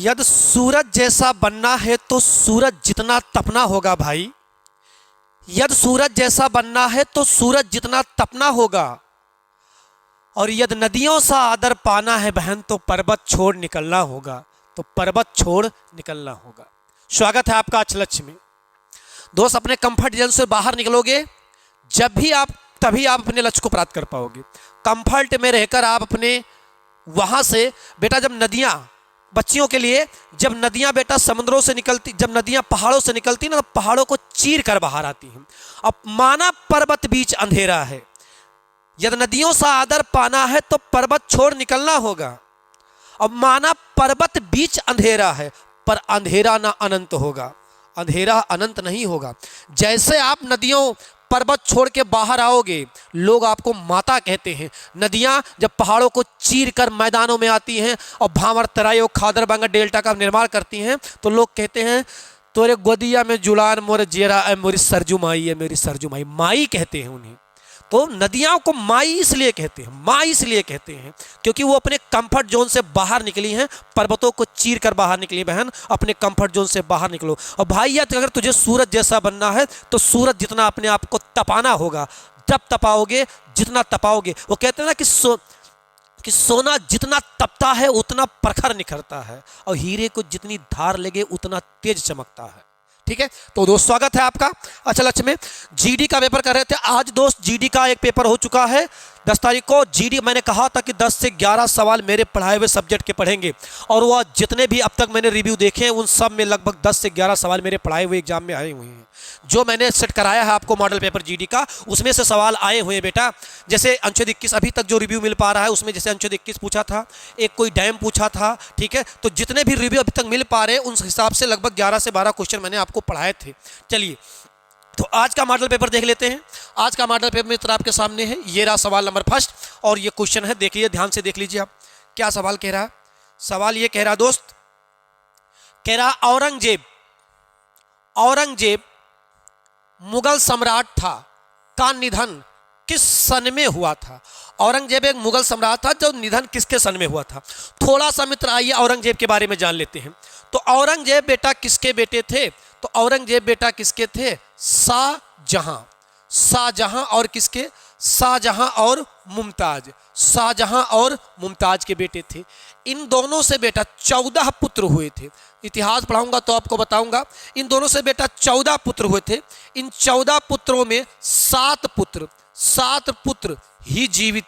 यदि सूरज जैसा बनना है तो सूरज जितना तपना होगा भाई। यदि सूरज जैसा बनना है तो सूरज जितना तपना होगा। और यदि नदियों सा आदर पाना है बहन तो पर्वत छोड़ निकलना होगा। तो पर्वत छोड़ निकलना होगा। स्वागत है आपका आज लक्ष्य में। दोस्त, अपने कंफर्ट जोन से बाहर निकलोगे जब भी आप, तभी आप अपने लक्ष्य को प्राप्त कर पाओगे। कंफर्ट में रहकर आप अपने वहां से बेटा, जब नदियां बच्चियों के लिए, जब नदियां बेटा समुद्रों से निकलती, जब नदियां पहाड़ों से निकलती ना, तो पहाड़ों को चीर कर बाहर आती हैं। अब माना पर्वत बीच अंधेरा है, यदि नदियों सा आदर पाना है तो पर्वत छोड़ निकलना होगा। अब माना पर्वत बीच अंधेरा है, पर अंधेरा ना अनंत होगा, अंधेरा अनंत नहीं होगा। जैसे आप नदियों पर्वत छोड़ के बाहर आओगे, लोग आपको माता कहते हैं। नदियां जब पहाड़ों को चीर कर मैदानों में आती हैं और भावर तराई और खादर बांगा डेल्टा का निर्माण करती हैं, तो लोग कहते हैं तोरे गोदिया में जुलान मोर जेरा है, मेरी सरजू माई है, मेरी सरजू माई। माई कहते हैं उन्हें। तो नदियों को माई इसलिए कहते हैं, माँ इसलिए कहते हैं क्योंकि वो अपने कंफर्ट जोन से बाहर निकली हैं। पर्वतों को चीर कर बाहर निकली। बहन, अपने कंफर्ट जोन से बाहर निकलो। और भाई, अगर तुझे सूरज जैसा बनना है तो सूरज जितना अपने आप को तपाना होगा। जब तपाओगे, जितना तपाओगे, वो कहते हैं ना कि सोना जितना तपता है उतना प्रखर निखरता है, और हीरे को जितनी धार लगे उतना तेज चमकता है। ठीक है, तो दोस्त स्वागत है आपका। अच्छा, लक्ष्य में जीडी का पेपर कर रहे थे आज। दोस्त, जीडी का एक पेपर हो चुका है 10 तारीख को। जीडी मैंने कहा था कि 10 से 11 सवाल मेरे पढ़ाए हुए सब्जेक्ट के पढ़ेंगे, और वह जितने भी अब तक मैंने रिव्यू देखे हैं उन सब में लगभग 10 से 11 सवाल मेरे पढ़ाए हुए एग्जाम में आए हुए हैं। जो मैंने सेट कराया है आपको मॉडल पेपर जीडी का, उसमें से सवाल आए हुए हैं बेटा। जैसे अनुच्छेद 21 अभी तक जो रिव्यू मिल पा रहा है उसमें जैसे अनुच्छेद 21 पूछा था, एक कोई डैम पूछा था। ठीक है, तो जितने भी रिव्यू अभी तक मिल पा रहे हैं उस हिसाब से लगभग 11 से 12 क्वेश्चन मैंने आपको पढ़ाए थे। चलिए, तो आज का मॉडल पेपर देख लेते हैं। आज का मॉडल पेपर मित्र आपके सामने है। ये रहा सवाल नंबर फर्स्ट, और ये क्वेश्चन है, देखिए ध्यान से देख लीजिए आप क्या सवाल कह रहा है। सवाल ये कह रहा दोस्त, कह रहा औरंगजेब मुगल सम्राट था, का निधन किस सन में हुआ था। औरंगजेब एक मुगल सम्राट था, जो निधन किसके सन में हुआ था। थोड़ा सा मित्र आइए औरंगजेब के बारे में जान लेते हैं। तो औरंगजेब बेटा किसके बेटे थे? तो औरंगजेब बेटा किसके थे? शाहजहां। शाहजहां और किसके? शाहजहां और मुमताज। शाहजहां और मुमताज के बेटे थे। इन दोनों से बेटा 14 पुत्र हुए थे। इतिहास पढ़ाऊंगा तो आपको बताऊंगा। इन दोनों से बेटा 14 पुत्र हुए थे। इन 14 पुत्रों में 7 पुत्र ही जीवित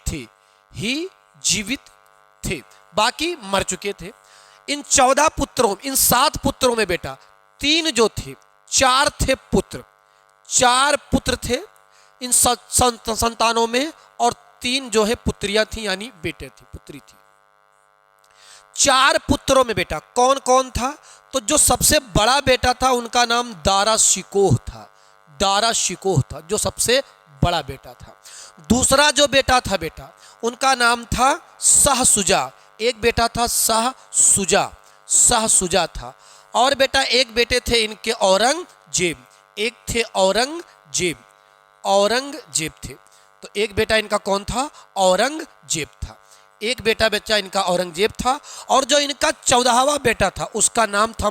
थे, बाकी मर चुके थे। इन 14 पुत्रों, इन 7 पुत्रों में बेटा 3 जो थे, 4 थे पुत्र, 4 पुत्र थे इन संतानों में, और 3 जो है पुत्रियां थी, यानी बेटे थे, पुत्री थी। 4 पुत्रों में बेटा कौन कौन था? तो जो सबसे बड़ा बेटा था उनका नाम दारा शिकोह था। दारा शिकोह था जो सबसे बड़ा बेटा था। दूसरा जो बेटा था बेटा, उनका नाम था शाहसुजा। एक बेटा था शाहसुजा था। और बेटा एक बेटे थे इनके औरंगजेब। एक थे औरंगजेब थे। तो एक बेटा इनका कौन था? औरंगजेब था। एक बेटा बच्चा इनका औरंगजेब था। और जो इनका 14वां बेटा था उसका नाम था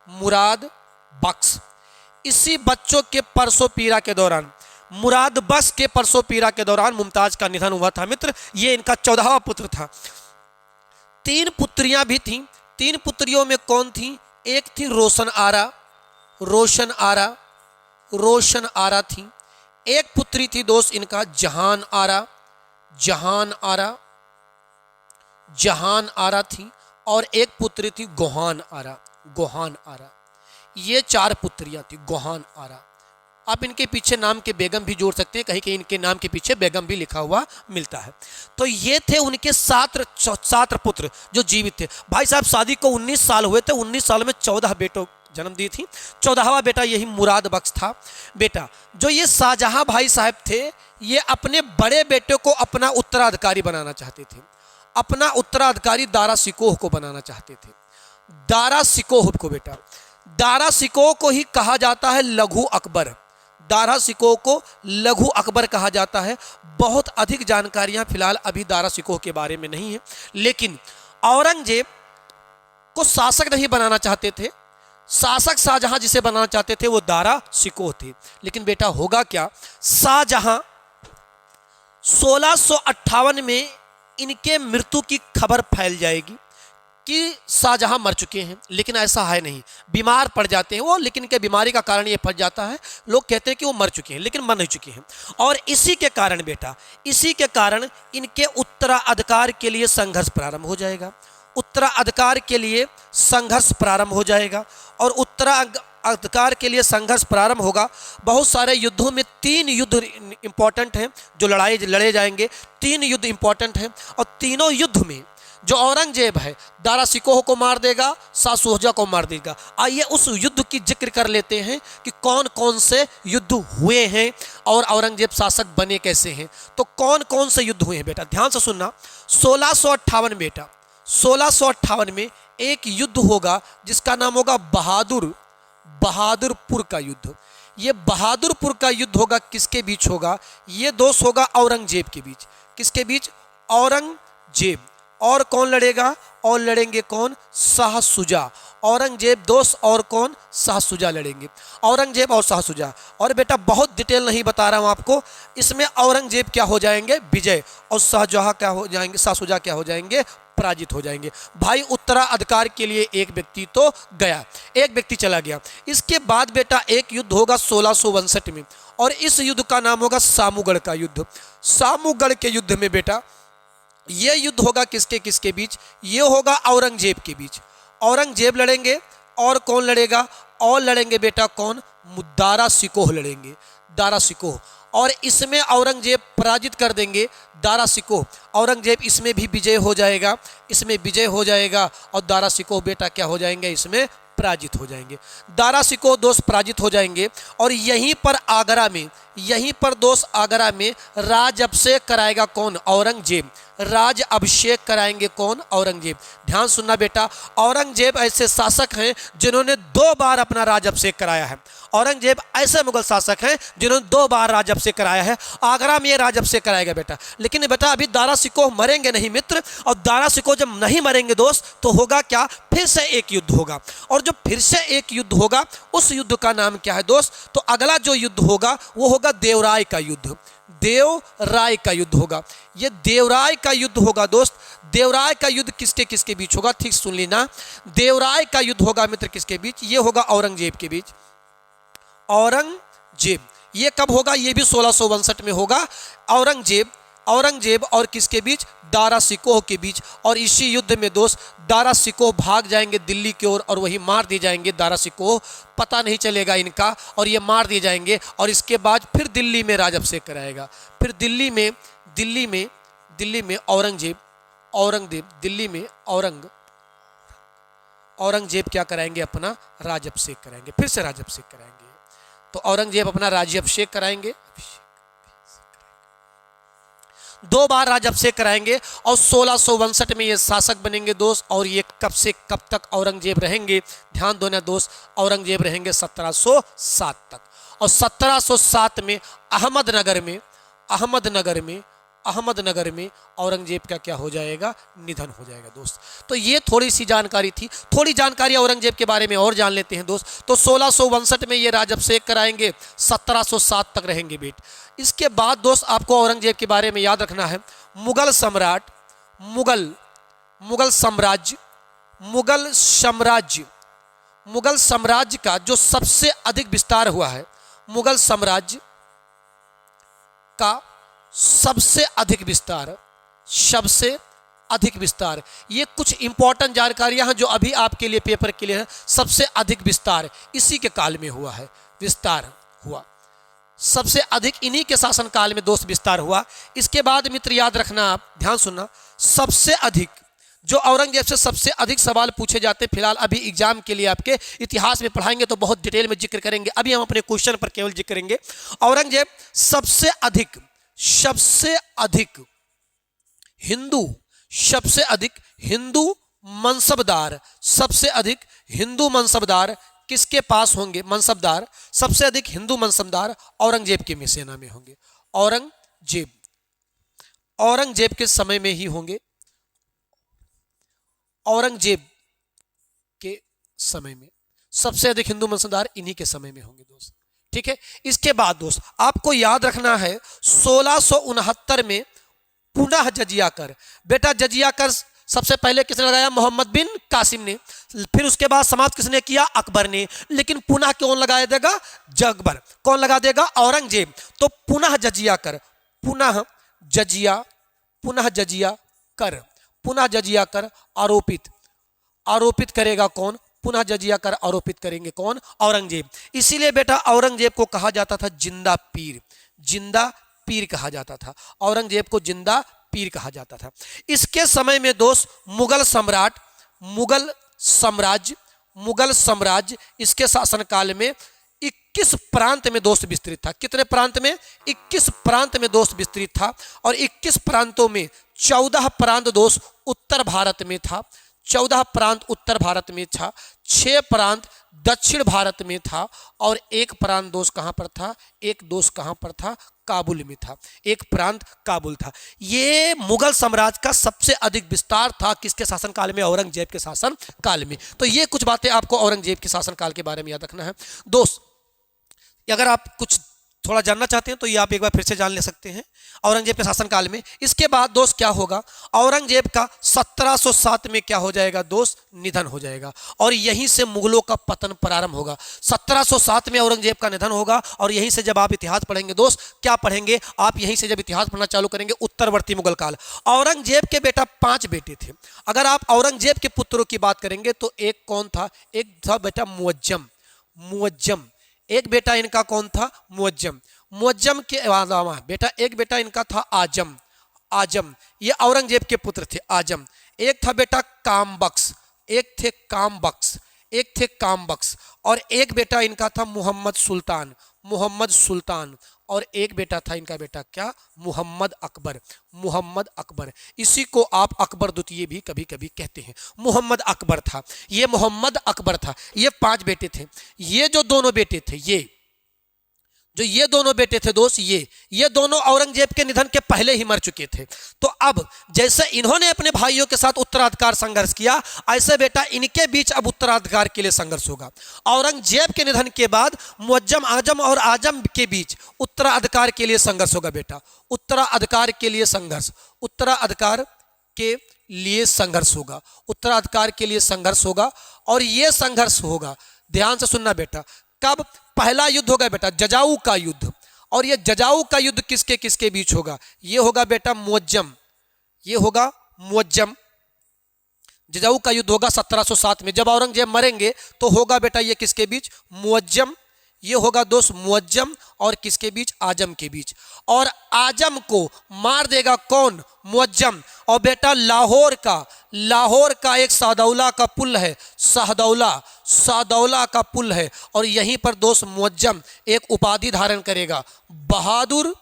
मुराद बख्श। इसी बच्चों के परसों पीरा के दौरान, मुराद बख्श के परसों पीरा के दौरान मुमताज का निधन हुआ था मित्र। ये इनका 14वां पुत्र था। 3 पुत्रियां भी थीं। 3 पुत्रियों में कौन थी? एक थी रोशन आरा थी। एक पुत्री थी दोस्त इनका जहान आरा थी। और एक पुत्री थी गोहान आरा। ये 4 पुत्रियां थी, गोहान आरा। आप इनके पीछे नाम के बेगम भी जोड़ सकते हैं, कहीं कहीं इनके नाम के पीछे बेगम भी लिखा हुआ मिलता है। तो ये थे उनके 7 पुत्र जो जीवित थे। भाई साहब, शादी को 19 साल हुए थे। 19 साल में 14 बेटों जन्म दी थी। 14वां बेटा यही मुराद बख्श था। बेटा जो ये शाहजहां भाई साहब थे, ये अपने बड़े बेटे को अपना उत्तराधिकारी बनाना चाहते थे। अपना उत्तराधिकारी दारा शिकोह को बनाना चाहते थे। दारा शिकोह को बेटा, दारा शिकोह को ही कहा जाता है लघु अकबर। दारा शिकोह को लघु अकबर कहा जाता है। बहुत अधिक जानकारियां फिलहाल अभी दारा शिकोह के बारे में नहीं है। लेकिन को शासक नहीं बनाना चाहते थे। शासक शाहजहां जिसे बनाना चाहते थे वो दारा शिकोह थे। लेकिन बेटा होगा क्या, शाहजहां 1658 में इनके मृत्यु की खबर फैल जाएगी कि शाहजहां मर चुके हैं, लेकिन ऐसा है नहीं, बीमार पड़ जाते हैं वो, लेकिन इनके बीमारी का कारण ये फंस जाता है, लोग कहते हैं कि वो मर चुके हैं, लेकिन मर नहीं चुके हैं। और इसी के कारण बेटा, इसी के कारण इनके उत्तराधिकार के लिए संघर्ष प्रारंभ हो जाएगा। उत्तराधिकार के लिए संघर्ष प्रारंभ हो जाएगा और उत्तराधिकार के लिए संघर्ष प्रारंभ होगा। बहुत सारे युद्धों में 3 युद्ध इंपॉर्टेंट हैं जो लड़े जाएंगे। 3 युद्ध इंपॉर्टेंट हैं और तीनों युद्ध में जो औरंगजेब है दारा शिकोह को मार देगा, शाह शुजा को मार देगा। आइए उस युद्ध की जिक्र कर लेते हैं कि कौन कौन से युद्ध हुए हैं और औरंगजेब शासक बने कैसे हैं। तो कौन कौन से युद्ध हुए हैं बेटा, ध्यान से सुनना। 1658 बेटा, 1658 में एक युद्ध होगा जिसका नाम होगा बहादुरपुर का युद्ध। ये बहादुरपुर का युद्ध होगा, किसके बीच होगा, ये दोस्त होगा औरंगजेब के बीच। किसके बीच, औरंगजेब और कौन लड़ेगा, और लड़ेंगे कौन, शाह शुजा। औरंगजेब दोस्त और कौन, शाह शुजा लड़ेंगे, औरंगजेब और शाह शुजा। और बेटा बहुत डिटेल नहीं बता रहा हूं आपको, इसमें औरंगजेब क्या हो जाएंगे, विजय, और शाहजहां क्या हो जाएंगे, शाह शुजा क्या हो जाएंगे, पराजित हो जाएंगे। भाई उत्तराधिकार के लिए एक व्यक्ति तो गया, एक व्यक्ति चला गया। इसके बाद बेटा एक युद्ध होगा 1659 में और इस युद्ध का नाम होगा सामूगढ़ का युद्ध। सामूगढ़ के युद्ध में बेटा ये युद्ध होगा किसके किसके बीच, ये होगा औरंगजेब के बीच। औरंगजेब लड़ेंगे और कौन लड़ेगा, और लड़ेंगे बेटा कौन, दारा शिकोह लड़ेंगे, दारा शिकोह। और इसमें औरंगजेब पराजित कर देंगे दारा शिकोह। औरंगजेब इसमें भी विजय हो जाएगा, इसमें विजय हो जाएगा और दारा शिकोह बेटा क्या हो जाएंगे, इसमें पराजित हो जाएंगे। दारा शिकोह दोस्त पराजित हो जाएंगे और यहीं पर आगरा में, यहीं पर दोस्त आगरा में राज अभिषेक कराएगा कौन, औरंगजेब। राज अभिषेक कराएंगे कौन, औरंगजेब। ध्यान सुनना बेटा, औरंगजेब ऐसे शासक हैं जिन्होंने 2 बार अपना राज अभिषेक कराया है। औरंगजेब ऐसे मुगल शासक हैं जिन्होंने 2 बार राज अभिषेक कराया है। आगरा में ये राज अभिषेक कराएगा बेटा। लेकिन बेटा अभी दारा शिकोह मरेंगे नहीं मित्र, और दारा शिकोह जब नहीं मरेंगे दोस्त तो होगा क्या, फिर से एक युद्ध होगा। और जो फिर से एक युद्ध होगा उस युद्ध का नाम क्या है दोस्त, तो अगला जो युद्ध होगा वो होगा देवराय का युद्ध। देवराय का युद्ध होगा, ये देवराय का युद्ध होगा दोस्त। देवराय का युद्ध किसके किसके बीच होगा, ठीक सुन लेना। देवराय का युद्ध होगा मित्र किसके बीच, ये होगा औरंगजेब के बीच। औरंगजेब, ये कब होगा, ये भी 1659 में होगा। औरंगजेब और किसके बीच, दारा शिकोह के बीच। और इसी युद्ध में दोस्त दारा शिकोह भाग जाएंगे दिल्ली की ओर और वही मार दिए जाएंगे। दारा शिकोह पता नहीं चलेगा इनका और ये मार दिए जाएंगे। और इसके बाद फिर दिल्ली में राज अभिषेक कराएगा। फिर दिल्ली में औरंगजेब क्या कराएंगे, अपना राज अभिषेक कराएंगे, फिर से राज अभिषेक कराएंगे। तो औरंगजेब अपना राज्य अभिषेक कराएंगे, 2 बार राज अभिषेक कराएंगे और 1659 में ये शासक बनेंगे दोस्त। और ये कब से कब तक औरंगजेब रहेंगे, ध्यान दो ना दोस्त, औरंगजेब रहेंगे 1707 तक। और 1707 में अहमदनगर में औरंगजेब का क्या हो जाएगा, निधन हो जाएगा दोस्त। तो ये थोड़ी सी जानकारी थी। थोड़ी जानकारी औरंगजेब के बारे में और जान लेते हैं दोस्त। तो 1659 में ये राज अभिषेक कराएंगे, 1707 तक रहेंगे बेट। इसके बाद दोस्त आपको औरंगजेब के बारे में याद रखना है, मुगल साम्राज्य का जो सबसे अधिक विस्तार हुआ है, मुगल साम्राज्य का सबसे अधिक विस्तार, ये कुछ इंपॉर्टेंट जानकारियां हैं जो अभी आपके लिए पेपर के लिए है। सबसे अधिक विस्तार इसी के काल में हुआ है, विस्तार हुआ सबसे अधिक इन्हीं के शासनकाल में दोस्त विस्तार हुआ। इसके बाद मित्र याद रखना, आप ध्यान सुनना, सबसे अधिक जो औरंगजेब से सबसे अधिक सवाल पूछे जाते, फिलहाल अभी एग्जाम के लिए आपके इतिहास में पढ़ाएंगे तो बहुत डिटेल में जिक्र करेंगे, अभी हम अपने क्वेश्चन पर केवल जिक्र करेंगे। औरंगजेब सबसे अधिक हिंदू मनसबदार किसके पास होंगे, मनसबदार सबसे अधिक हिंदू मनसबदार औरंगजेब की सेना में होंगे। औरंगजेब के समय में ही होंगे। समय में, सबसे अधिक हिंदू वंशधार इन्हीं के समय में होंगे दोस्त। ठीक है, इसके बाद दोस्त आपको याद रखना है 1669 में पुनः जजिया कर। बेटा जजिया कर सबसे पहले किसने लगाया? मोहम्मद बिन कासिम ने। फिर उसके बाद समाप्त किसने किया? अकबर ने। लेकिन पुनः कौन लगा देगा? जगबर। कौन लगा देगा? औरंगजेब। तो पुनः जजिया कर, पुनः जजिया, पुनः जजिया कर, पुनः जजिया कर आरोपित, आरोपित करेगा कौन? पुनः जजिया कर आरोपित करेंगे कौन? औरंगजेब। इसीलिए बेटा औरंगजेब को कहा जाता था जिंदा पीर, जिंदा पीर कहा जाता था। औरंगजेब को जिंदा पीर कहा जाता था। इसके समय में दोस्त मुगल सम्राट, मुगल साम्राज्य, मुगल साम्राज्य इसके शासनकाल में 21 प्रांत में दोस्त विस्तृत था। कितने प्रांत में? 21 प्रांत में दोस्त विस्तृत था। और 21 प्रांतों में 14 प्रांत दोस्त उत्तर भारत में था, 14 प्रांत उत्तर भारत में था, 6 प्रांत दक्षिण भारत में था और 1 प्रांत दोस्त कहां पर था? एक दोस्त कहां पर था? काबुल में था। एक प्रांत काबुल था। ये मुगल साम्राज्य का सबसे अधिक विस्तार था किसके शासन काल में? औरंगजेब के शासन काल में। तो ये कुछ बातें आपको औरंगजेब के शासन काल के बारे में याद रखना है दोस्त। अगर आप कुछ थोड़ा जानना चाहते हैं तो ये आप एक बार फिर से जान ले सकते हैं औरंगजेब के शासनकाल में। इसके बाद दोस्त क्या होगा? औरंगजेब का 1707 में क्या हो जाएगा दोस्त? निधन हो जाएगा। और यहीं से मुगलों का पतन प्रारंभ होगा। 1707 में औरंगजेब का निधन होगा और यहीं से जब आप इतिहास पढ़ेंगे दोस्त, क्या पढ़ेंगे आप? यहीं से जब इतिहास पढ़ना चालू करेंगे उत्तरवर्ती मुगल काल। औरंगजेब के बेटा 5 बेटे थे। अगर आप औरंगजेब के पुत्रों की बात करेंगे तो एक कौन था? एक था बेटा मुअज्जम, मुअज्जम। एक बेटा इनका कौन था? मुअज्जम। मुअज्जम के अलावा बेटा एक बेटा इनका था आजम, आजम। ये औरंगजेब के पुत्र थे आजम। एक था बेटा कामबख्श, एक थे कामबख्श, एक थे कामबख्श। और एक बेटा इनका था मुहम्मद सुल्तान, मुहम्मद सुल्तान। और एक बेटा था इनका बेटा क्या? मुहम्मद अकबर, मुहम्मद अकबर। इसी को आप अकबर द्वितीय भी कभी कभी कहते हैं। मुहम्मद अकबर था, ये मुहम्मद अकबर था। ये 5 बेटे थे। ये जो दोनों बेटे थे, ये दोनों बेटे थे दोस्त, ये दोनों औरंगजेब के निधन के पहले ही मर चुके थे। तो अब जैसे इन्होंने अपने भाइयों के साथ उत्तराधिकार संघर्ष किया, ऐसे बेटा इनके बीच अब उत्तराधिकार के लिए संघर्ष होगा। औरंगजेब के निधन के बाद मुअज्जम, आजम और आजम के बीच उत्तराधिकार के लिए संघर्ष होगा बेटा। उत्तराधिकार के लिए संघर्ष, उत्तराधिकार के लिए संघर्ष होगा, उत्तराधिकार के लिए संघर्ष होगा। और यह संघर्ष होगा, ध्यान से सुनना बेटा, कब? पहला युद्ध होगा बेटा जजाऊ का युद्ध। और ये जजाऊ का युद्ध किसके किसके बीच होगा? ये होगा बेटा मुअज्जम, ये होगा मुअज्जम। जजाऊ का युद्ध होगा 1707 में। जब औरंगजेब मरेंगे तो होगा बेटा ये किसके बीच? मुअज्जम। ये होगा दोस्त मुअज्जम और किसके बीच? आजम के बीच। और आजम को मार देगा कौन? मुअज्जम। और बेटा लाहौर का एक सादौला का पुल है, सादौला का पुल है। और यहीं पर दोस्त मुअज्जम एक उपाधि धारण करेगा, बहादुर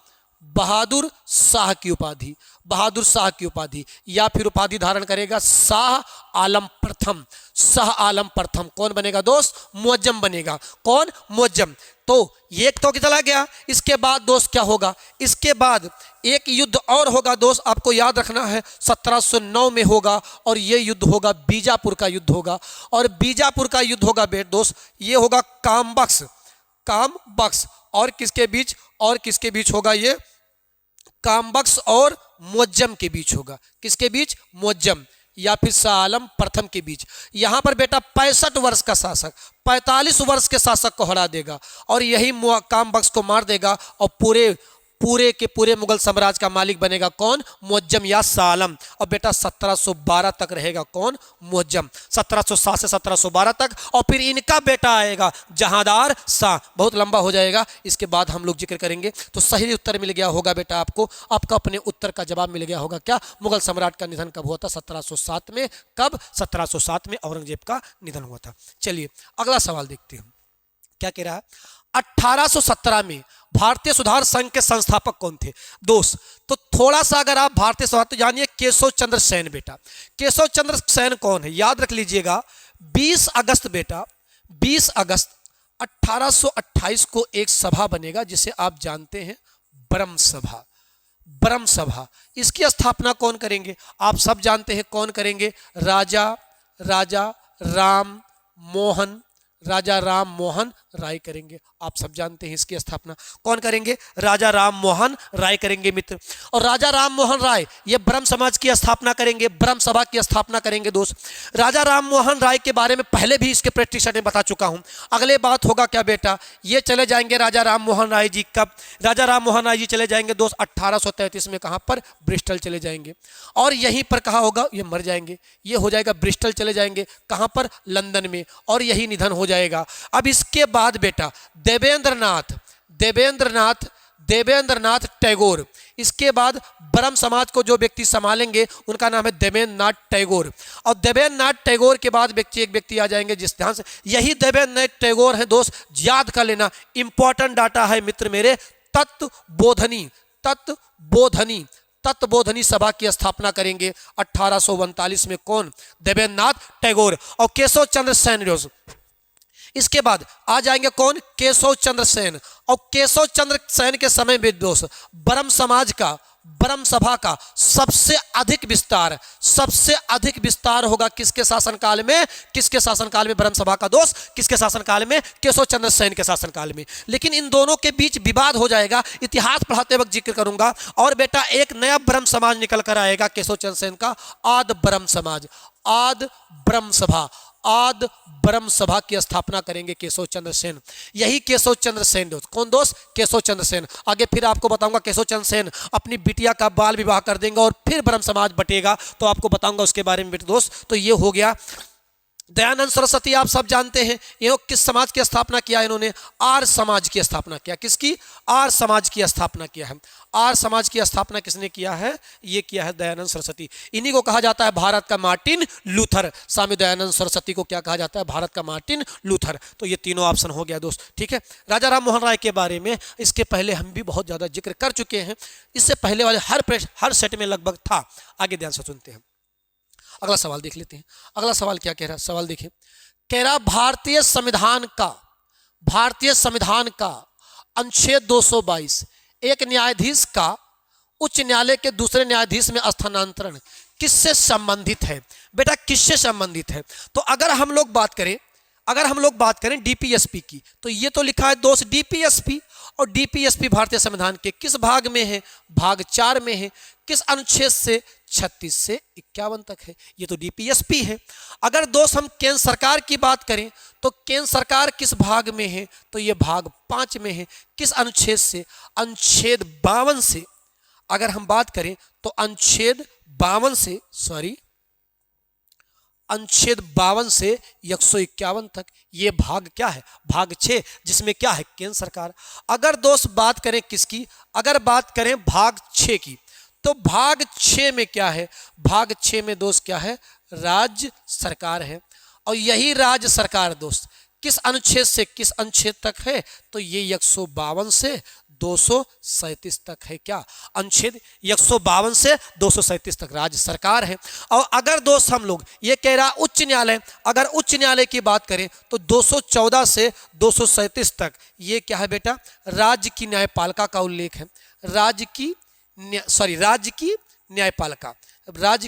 शाह की उपाधि, बहादुर शाह की उपाधि। या फिर उपाधि धारण करेगा शाह आलम प्रथम, शाह आलम प्रथम। कौन बनेगा दोस्त? मुअज्जम बनेगा। कौन? मुअज्जम। तो एक तो चला गया। इसके बाद दोस्त क्या होगा? इसके बाद एक युद्ध और होगा दोस्त, आपको याद रखना है 1709 में होगा। और ये युद्ध होगा बीजापुर का युद्ध होगा। और बीजापुर का युद्ध होगा दोस्त, ये होगा कामबख्श, कामबख्श। और किसके बीच? और किसके बीच होगा? ये कामबख्श और मुअज्जम के बीच होगा। किसके बीच? मुअज्जम या फिर शाह आलम प्रथम के बीच। यहां पर बेटा 65 वर्ष का शासक 45 वर्ष के शासक को हरा देगा और यही कामबख्श को मार देगा। और पूरे के पूरे मुगल साम्राज्य का मालिक बनेगा कौन? मुअज्जम या शाह आलम। और बेटा 1712 तक रहेगा कौन? मुअज्जम। 1707 से 1712 तक। और फिर इनका बेटा आएगा जहांदार शाह। बहुत लंबा हो जाएगा, इसके बाद हम लोग जिक्र करेंगे। तो सही उत्तर मिल गया होगा बेटा आपको। आपका अपने उत्तर का जवाब मिल गया होगा क्या? मुगल सम्राट का निधन कब हुआ था? 1707 में। कब? 1707 में औरंगजेब का निधन हुआ था। चलिए अगला सवाल देखते हैं क्या कह रहा है। 1817 में भारतीय सुधार संघ के संस्थापक कौन थे दोस्त? तो थोड़ा सा अगर आप भारतीय सुधार तो जानिए केशव चंद्र सेन। बेटा केशव चंद्र सेन कौन है? याद रख लीजिएगा 20 अगस्त बेटा 20 अगस्त 1828 को एक सभा बनेगा जिसे आप जानते हैं ब्रह्म सभा। ब्रह्म सभा, इसकी स्थापना कौन करेंगे? आप सब जानते हैं कौन करेंगे? राजा राम मोहन, राजा राम मोहन राय करेंगे। आप सब जानते हैं इसकी स्थापना कौन करेंगे? राजा राम मोहन राय करेंगे मित्र। और राजा राम मोहन राय ये ब्रह्म समाज की स्थापना करेंगे, ब्रह्म सभा की स्थापना करेंगे दोस्त। राजा राम मोहन राय के बारे में पहले भी इसके प्रैक्टिशनर में बता चुका हूं। अगले बात होगा क्या बेटा, ये चले जाएंगे राजा राम मोहन राय जी कब? राजा राम मोहन राय जी चले जाएंगे दोस्त 1833 में। कहां पर? ब्रिस्टल चले जाएंगे। और यहीं पर कहा होगा ये मर जाएंगे, ये हो जाएगा ब्रिस्टल चले जाएंगे। कहां पर? लंदन में। और यही निधन हो जाएगा। अब इसके बाद बेटा देवेंद्रनाथ टैगोर, इसके बाद ब्रह्म समाज को जो व्यक्ति संभालेंगे उनका नाम है देवेंद्रनाथ टैगोर। और देवेंद्रनाथ टैगोर के बाद एक व्यक्ति आ जाएंगे जिस ध्यान से, यही देवेंद्रनाथ टैगोर है दोस्त, याद कर लेना, इंपॉर्टेंट डाटा है मित्र मेरे। तत्वबोधनी सभा की स्थापना करेंगे 1839 में। कौन? देवेंद्रनाथ टैगोर। और केशव चंद्र सेन दोस्त, इसके बाद आ जाएंगे कौन? केशव चंद्र सेन। और केशव चंद्र सेन के समय में दोस्त ब्रह्म समाज का, ब्रह्म सभा का सबसे अधिक विस्तार होगा किसके शासनकाल में? किसके शासनकाल में ब्रह्म सभा का दोस्त? किसके शासनकाल में? केशव चंद्र सेन के शासनकाल में। लेकिन इन दोनों के बीच विवाद हो जाएगा, इतिहास पढ़ाते वक्त जिक्र करूंगा। और बेटा एक नया ब्रह्म समाज निकल कर आएगा केशव चंद्र सेन का, आद ब्रह्म समाज, आद ब्रह्म सभा की स्थापना करेंगे केशव चंद्र सेन। यही केशव चंद्र सेन दोस्त, कौन दोस्त? केशव चंद्र सेन। आगे फिर आपको बताऊंगा केशव चंद्र सेन अपनी बिटिया का बाल विवाह कर देंगे और फिर ब्रह्म समाज बटेगा, तो आपको बताऊंगा उसके बारे में दोस्त। तो ये हो गया। दयानंद सरस्वती आप सब जानते हैं, ये किस समाज की स्थापना किया? इन्होंने आर्य समाज की स्थापना किया। किसकी? आर्य समाज की स्थापना किया है। आर्य समाज की स्थापना किसने किया है? ये किया है दयानंद सरस्वती। इन्हीं को कहा जाता है भारत का मार्टिन लूथर। स्वामी दयानंद सरस्वती को क्या कहा जाता है? भारत का मार्टिन लूथर। तो ये तीनों ऑप्शन हो गया दोस्त, ठीक है। राजा राम मोहन राय के बारे में इसके पहले हम भी बहुत ज्यादा जिक्र कर चुके हैं, इससे पहले वाले हर सेट में लगभग था। आगे ध्यान से सुनते हैं, अगला सवाल देख लेते हैं। अगला सवाल क्या कह रहा है? सवाल देखिए, कह रहा भारतीय संविधान का अनुच्छेद 222 एक न्यायाधीश का उच्च न्यायालय के दूसरे न्यायाधीश में स्थानांतरण किससे संबंधित है? बेटा किससे संबंधित है? तो अगर हम लोग बात करें डीपीएसपी की, तो ये तो लिखा है दोस्त डीपीएसपी। और डीपीएसपी भारतीय संविधान के किस भाग में है? भाग 4 में है। किस अनुच्छेद से? 36 से 51 तक है। ये तो डीपीएसपी है। अगर दोस्त हम केंद्र सरकार की बात करें तो केंद्र सरकार किस भाग में है? तो ये भाग 5 में है। किस अनुच्छेद से? अनुच्छेद 52 से। अगर हम बात करें तो अनुच्छेद 52 से 151 तक ये भाग क्या है? भाग 6, जिसमें क्या है? केंद्र सरकार। अगर दोस्त बात करें किसकी? अगर बात करें भाग 6 की, तो भाग 6 में क्या है? भाग 6 में दोस्त क्या है? राज्य सरकार है। और यही राज्य सरकार दोस्त किस अनुच्छेद से किस अनुच्छेद तक है? तो ये 152 से 237 तक है। क्या? अनुच्छेद 152 से 237 तक राज्य सरकार है। और अगर दोस्त हम लोग ये कह रहा उच्च न्यायालय, अगर उच्च न्यायालय की बात करें तो 214 से 237 तक ये क्या है बेटा? राज्य की न्यायपालिका का उल्लेख है। राज्य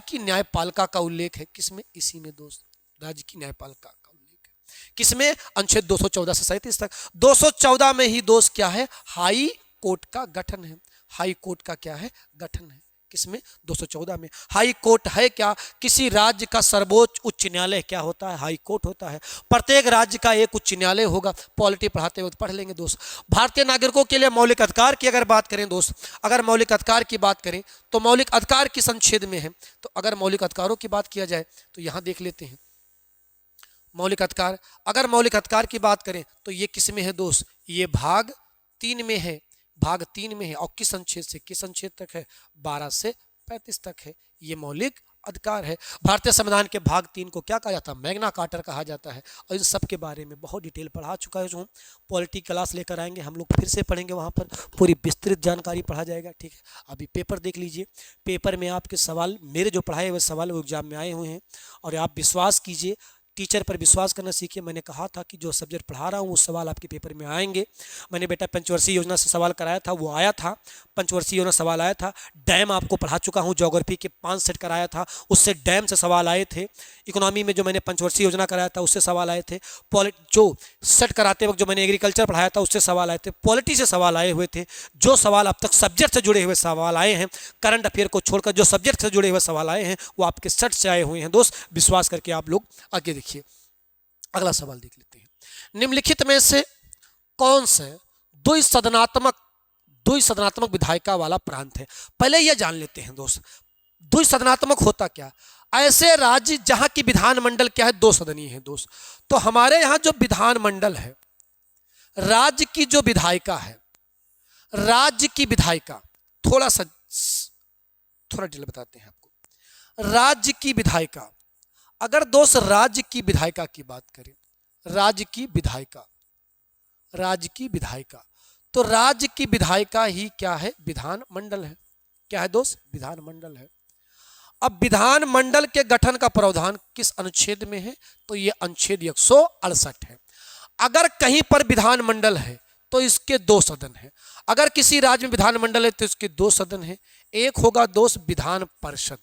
की न्यायपालिका का उल्लेख है। किसमें? इसी में दोस्त, राज्य की न्यायपालिका का उल्लेख है। किसमें? अनुच्छेद 214 से 37 तक। 214 में ही दोस्त क्या है? हाई कोर्ट का गठन है। हाई कोर्ट का क्या है? गठन है। किसमें? 214 में। हाई कोर्ट है क्या? किसी राज्य का सर्वोच्च उच्च न्यायालय क्या होता है? हाई कोर्ट होता है। प्रत्येक राज्य का एक उच्च न्यायालय होगा। पॉलिटी पढ़ाते वक्त पढ़ लेंगे दोस्त। भारतीय नागरिकों के लिए मौलिक अधिकार की अगर बात करें दोस्त, अगर मौलिक अधिकार की बात करें तो मौलिक अधिकार किस अनुच्छेद में है? तो अगर मौलिक अधिकारों की बात किया जाए तो यहां देख लेते हैं मौलिक अधिकार। अगर मौलिक अधिकार की बात करें तो ये किस में है दोस्त? ये भाग 3 में है। भाग 3 में है। और किस अनुच्छेद से किस अनुच्छेद तक है? 12 से 35 तक है। ये मौलिक अधिकार है। भारतीय संविधान के भाग 3 को क्या कहा जाता है? मैग्ना कार्टा कहा जाता है। और इन सब के बारे में बहुत डिटेल पढ़ा चुका है। जो पॉलिटी क्लास लेकर आएंगे हम लोग, फिर से पढ़ेंगे, वहाँ पर पूरी विस्तृत जानकारी पढ़ा जाएगा, ठीक है। अभी पेपर देख लीजिए, पेपर में आपके सवाल, मेरे जो पढ़ाए हुए सवाल वो एग्जाम में आए हुए हैं। और आप विश्वास कीजिए टीचर पर विश्वास करना सीखिए। मैंने कहा था कि जो सब्जेक्ट पढ़ा रहा हूँ वो सवाल आपके पेपर में आएंगे। मैंने बेटा पंचवर्षीय योजना से सवाल कराया था, वो आया था, पंचवर्षीय योजना सवाल आया था। डैम आपको पढ़ा चुका हूँ, ज्योग्राफी के 5 सेट कराया था, उससे डैम से सवाल आए थे। इकोनॉमी में जो मैंने पंचवर्षीय योजना कराया था उससे सवाल आए थे। जो सेट कराते वक्त जो मैंने एग्रीकल्चर पढ़ाया था उससे सवाल आए थे। पॉलिटी से सवाल आए हुए थे। जो सवाल अब तक सब्जेक्ट से जुड़े हुए सवाल आए हैं, करंट अफेयर को छोड़कर जो सब्जेक्ट से जुड़े हुए सवाल आए हैं वो आपके सेट से आए हुए हैं। दोस्त विश्वास करके आप लोग आगे देखिए। अगला सवाल देख लेते हैं। निम्नलिखित में से कौन से द्विसदनात्मक विधायिका वाला प्रांत है? पहले यह जान लेते हैं दोस्त, द्विसदनात्मक होता क्या? ऐसे राज्य जहां की विधानमंडल क्या है, 2 सदनीय है दोस्त। तो हमारे यहां जो विधानमंडल है, राज्य की जो विधायिका है, राज्य की विधायिका, थोड़ा डिटेल बताते हैं आपको। राज्य की विधायिका, अगर दोस्त राज्य की विधायिका की बात करें, राज्य की विधायिका, तो राज्य की विधायिका ही क्या है? विधानमंडल है। क्या है दोस्त? विधानमंडल है। अब विधानमंडल के गठन का प्रावधान किस अनुच्छेद में है? तो यह अनुच्छेद 168 है। अगर कहीं पर विधानमंडल है तो इसके 2 सदन हैं। अगर किसी राज्य में विधानमंडल है तो इसके 2 सदन हैं। एक होगा दोस्त विधान परिषद,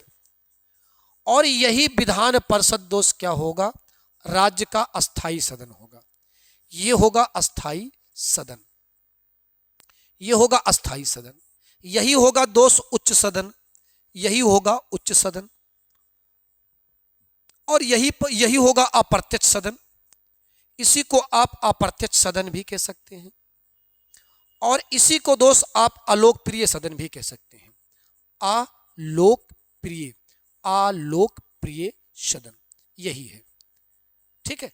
और यही विधान परिषद दोस्त क्या होगा? राज्य का अस्थाई सदन होगा। यह होगा अस्थाई सदन, यह होगा अस्थाई सदन। यही होगा दोस्त उच्च सदन, यही होगा उच्च सदन, और यही होगा अप्रत्यक्ष सदन। इसी को आप अप्रत्यक्ष सदन भी कह सकते हैं, और इसी को दोस्त आप अलोकप्रिय सदन भी कह सकते हैं। अलोकप्रिय सदन यही है। ठीक है।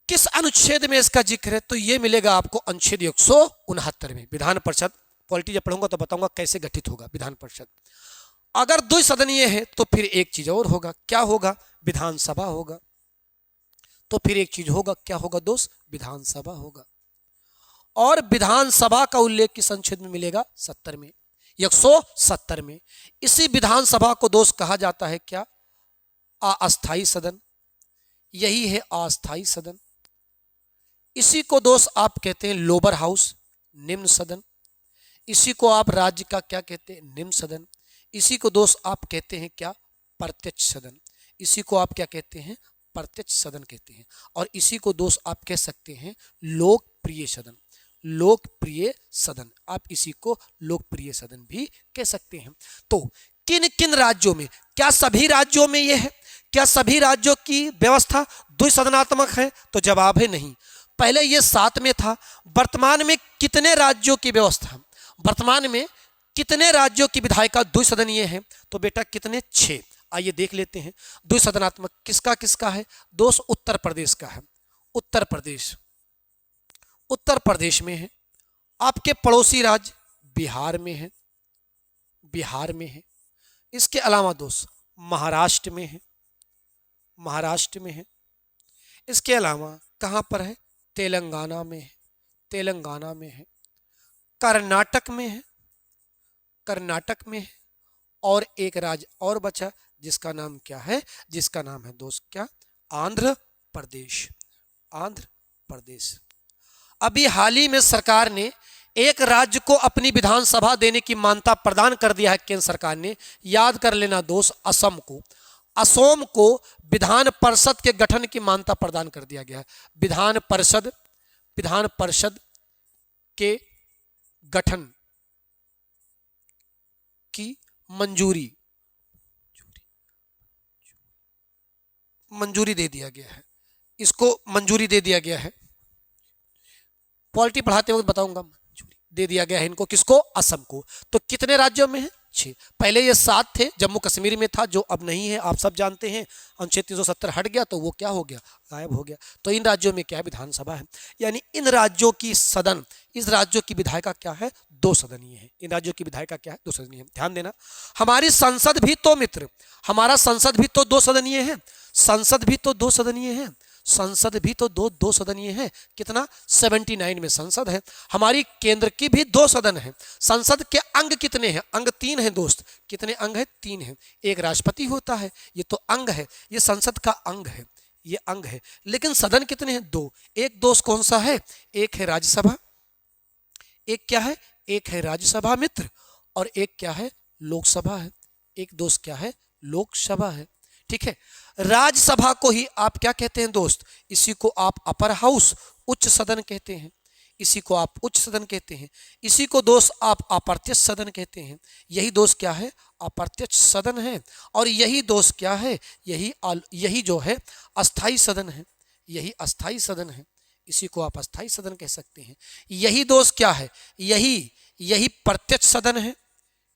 किस अनुच्छेद में इसका जिक्र है? तो यह मिलेगा आपको अनुच्छेद 169 में। विधान परिषद, पॉलिटी जब पढ़ूंगा तो बताऊंगा कैसे गठित होगा विधान परिषद। अगर द्विसदनीय है तो फिर एक चीज और होगा। क्या होगा? विधानसभा होगा। तो फिर एक चीज होगा, क्या होगा दोस्त? विधानसभा होगा। और विधानसभा का उल्लेख किस अनुच्छेद में मिलेगा? 70 में, 170 में। इसी विधानसभा को दोस्त कहा जाता है क्या? अस्थाई सदन। यही है अस्थाई सदन। इसी को दोस्त आप कहते हैं लोअर हाउस, निम्न सदन। इसी को आप राज्य का क्या कहते हैं? निम्न सदन। इसी को दोस्त आप कहते हैं क्या? प्रत्यक्ष सदन। इसी को आप क्या कहते हैं? प्रत्यक्ष सदन कहते हैं। और इसी को दोस्त आप कह सकते हैं लोकप्रिय सदन। लोकप्रिय सदन, आप इसी को लोकप्रिय सदन भी कह सकते हैं। तो किन किन राज्यों में, क्या सभी राज्यों में यह है? क्या सभी राज्यों की व्यवस्था द्विसदनात्मक है? तो जवाब है नहीं। पहले यह 7 में था। वर्तमान में कितने राज्यों की व्यवस्था, वर्तमान में कितने राज्यों की विधायिका द्विसदनीय है? तो बेटा कितने? 6। आइए देख लेते हैं। द्विसदनात्मक किसका किसका है दोस्त? उत्तर प्रदेश का है। उत्तर प्रदेश में है। आपके पड़ोसी राज्य बिहार में है, इसके अलावा दोस्त महाराष्ट्र में है, इसके अलावा कहां पर है? तेलंगाना में है, कर्नाटक में है, और एक राज्य और बचा जिसका नाम क्या है? जिसका नाम है दोस्त क्या? आंध्र प्रदेश। अभी हाल ही में सरकार ने एक राज्य को अपनी विधानसभा देने की मान्यता प्रदान कर दिया है केंद्र सरकार ने। याद कर लेना दोस्त, असम को विधान परिषद के गठन की मान्यता प्रदान कर दिया गया है। विधान परिषद के गठन की मंजूरी दे दिया गया है। इसको मंजूरी दे दिया गया है। पॉलिटी पढ़ाते वक्त बताऊंगा। मंजूरी दे दिया गया है इनको, किसको? असम को। तो कितने राज्यों में है? 6। पहले ये 7 थे, जम्मू कश्मीर में था, जो अब नहीं है, आप सब जानते हैं। अनुच्छेद 370 हट गया तो वो क्या हो गया? गायब हो गया। तो इन राज्यों में क्या है? विधानसभा है। यानी इन राज्यों की सदन, इस राज्यों की विधायिका क्या है? 2 सदनीय है। इन राज्यों की विधायिका क्या है? 2 सदनीय है। ध्यान देना, हमारी संसद भी तो मित्र, हमारा संसद भी तो 2 सदनीय है। संसद भी तो 2 सदनीय है। कितना? 79 में संसद है। हमारी केंद्र की भी 2 सदन है। संसद के अंग कितने हैं? अंग 3 हैं दोस्त। कितने अंग है? 3 हैं। एक राष्ट्रपति होता है, ये तो अंग है, ये संसद का अंग है। ये अंग है। लेकिन सदन कितने हैं? दो। एक दोष कौन सा है? एक है राज्यसभा, एक क्या है? एक है राज्यसभा मित्र, और एक क्या है? लोकसभा है। एक दोस्त क्या है? लोकसभा है। ठीक है। राज्यसभा को ही आप क्या कहते हैं दोस्त? इसी को आप अपर हाउस, उच्च सदन कहते हैं। इसी को आप उच्च सदन कहते हैं। इसी को दोस्त आप अप्रत्यक्ष सदन कहते हैं। यही दोस्त क्या है? अप्रत्यक्ष सदन है। और यही दोस्त क्या है? यही जो है अस्थाई सदन है। यही अस्थाई सदन है। इसी को आप अस्थाई सदन कह सकते हैं। यही दोस्त क्या है? यही प्रत्यक्ष सदन है।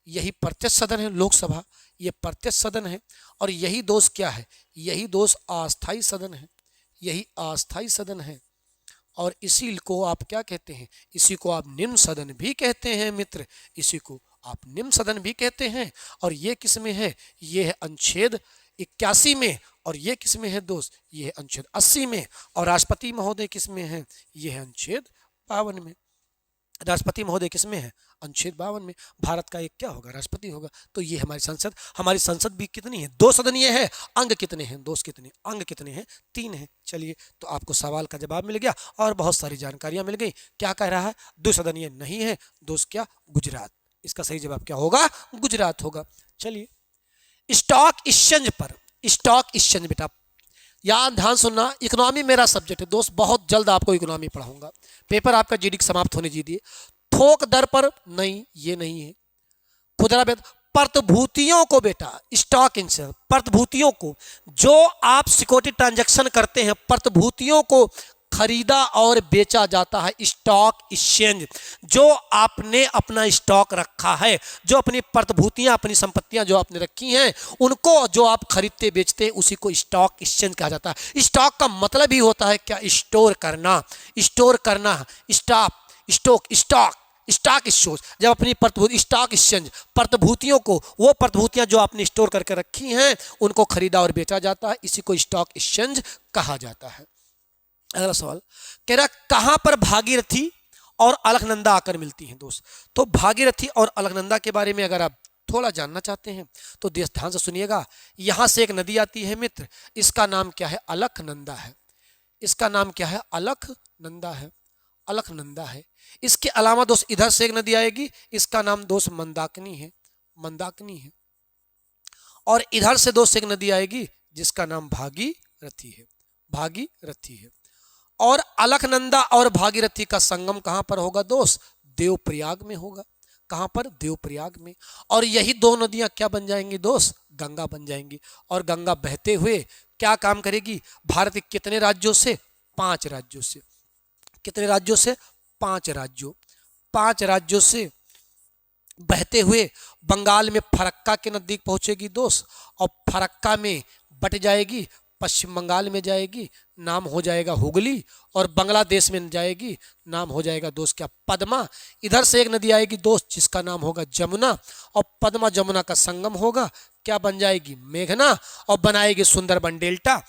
यही प्रत्यक्ष सदन है लोकसभा, ये प्रत्यक्ष सदन है। और यही दोष क्या है? यही दोष अस्थाई सदन है। यही अस्थाई सदन है। और इसी को आप क्या कहते हैं? इसी को आप निम्न सदन भी कहते हैं मित्र। इसी को आप निम्न सदन भी कहते हैं। और ये किस में है? ये है अनुच्छेद 81 में। और ये किस में है दोस्त? ये है अनुच्छेद 80 में। और राष्ट्रपति महोदय किस में है? ये है अनुच्छेद 52 में। राष्ट्रपति महोदय किस में है? अनुच्छेद 52 में। भारत का एक क्या होगा? राष्ट्रपति होगा। तो ये हमारी संसद। हमारी संसद भी कितनी है? दो सदनीय है। अंग कितने हैं दोस्त? कितने अंग कितने हैं? 3 हैं। चलिए, तो आपको सवाल का जवाब मिल गया और बहुत सारी जानकारियां मिल गई। क्या कह रहा है? द्विसदनीय नहीं है दोस्त। क्या? गुजरात। इसका सही जवाब क्या होगा? गुजरात होगा। चलिए, स्टॉक एक्सचेंज पर, स्टॉक एक्सचेंज बेटा याद ध्यान सुनना, इकोनॉमी मेरा सब्जेक्ट है दोस्त। बहुत जल्द आपको इकोनॉमी पढ़ाऊंगा। पेपर आपका जीडी समाप्त होने दीजिए। थोक दर पर नहीं, ये नहीं है। खुदरा प्रतिभूतियों को बेटा, स्टॉक एक्सचेंज प्रतिभूतियों को, जो आप सिक्योरिटी ट्रांजैक्शन करते हैं, प्रतिभूतियों को खरीदा और बेचा जाता है। स्टॉक एक्सचेंज जो आपने अपना स्टॉक रखा है, जो अपनी प्रतिभूतियां, अपनी संपत्तियां जो आपने रखी हैं, उनको जो आप खरीदते बेचते हैं, उसी को स्टॉक एक्सचेंज कहा जाता है। स्टॉक का मतलब ही होता है क्या? स्टोर करना। स्टोर करना, स्टॉक एक्सचेंज। जब अपनी स्टॉक एक्सचेंज प्रतिभूतियों को, वो प्रतिभूतियां जो आपने स्टोर करके रखी हैं, उनको खरीदा और बेचा जाता है, इसी को स्टॉक एक्सचेंज कहा जाता है। अगला सवाल कह रहा, कहां पर भागीरथी और अलकनंदा आकर मिलती हैं दोस्त? तो भागीरथी और अलकनंदा के बारे में अगर आप थोड़ा जानना चाहते हैं तो ध्यान से सुनिएगा। यहां से एक नदी आती है मित्र, इसका नाम क्या है? अलकनंदा है। इसका नाम क्या है? अलकनंदा है। अलकनंदा है। इसके अलावा दोस्त इधर से एक नदी आएगी, इसका नाम दोस्त मंदाकिनी है। मंदाकिनी है। और इधर से दोस्त एक नदी आएगी जिसका नाम भागीरथी है। भागीरथी है। और अलकनंदा और भागीरथी का संगम कहां पर होगा दोस्त? देवप्रयाग में होगा। कहां पर? देवप्रयाग में। और यही दो नदियां क्या बन जाएंगी दोस्त? गंगा बन जाएंगी। और गंगा बहते हुए क्या काम करेगी? भारत के कितने राज्यों से? 5 राज्यों से। कितने राज्यों से? 5 राज्यों। 5 राज्यों से बहते हुए बंगाल में फरक्का के नजदीक पहुंचेगी दोस्त। और फरक्का में बट जाएगी, पश्चिम बंगाल में जाएगी, नाम हो जाएगा हुगली। और बांग्लादेश में जाएगी, नाम हो जाएगा दोस्त क्या? पद्मा। इधर से एक नदी आएगी दोस्त जिसका नाम होगा जमुना। और पद्मा जमुना का संगम होगा, क्या बन जाएगी? मेघना। और बनाएगी सुंदरबन डेल्टा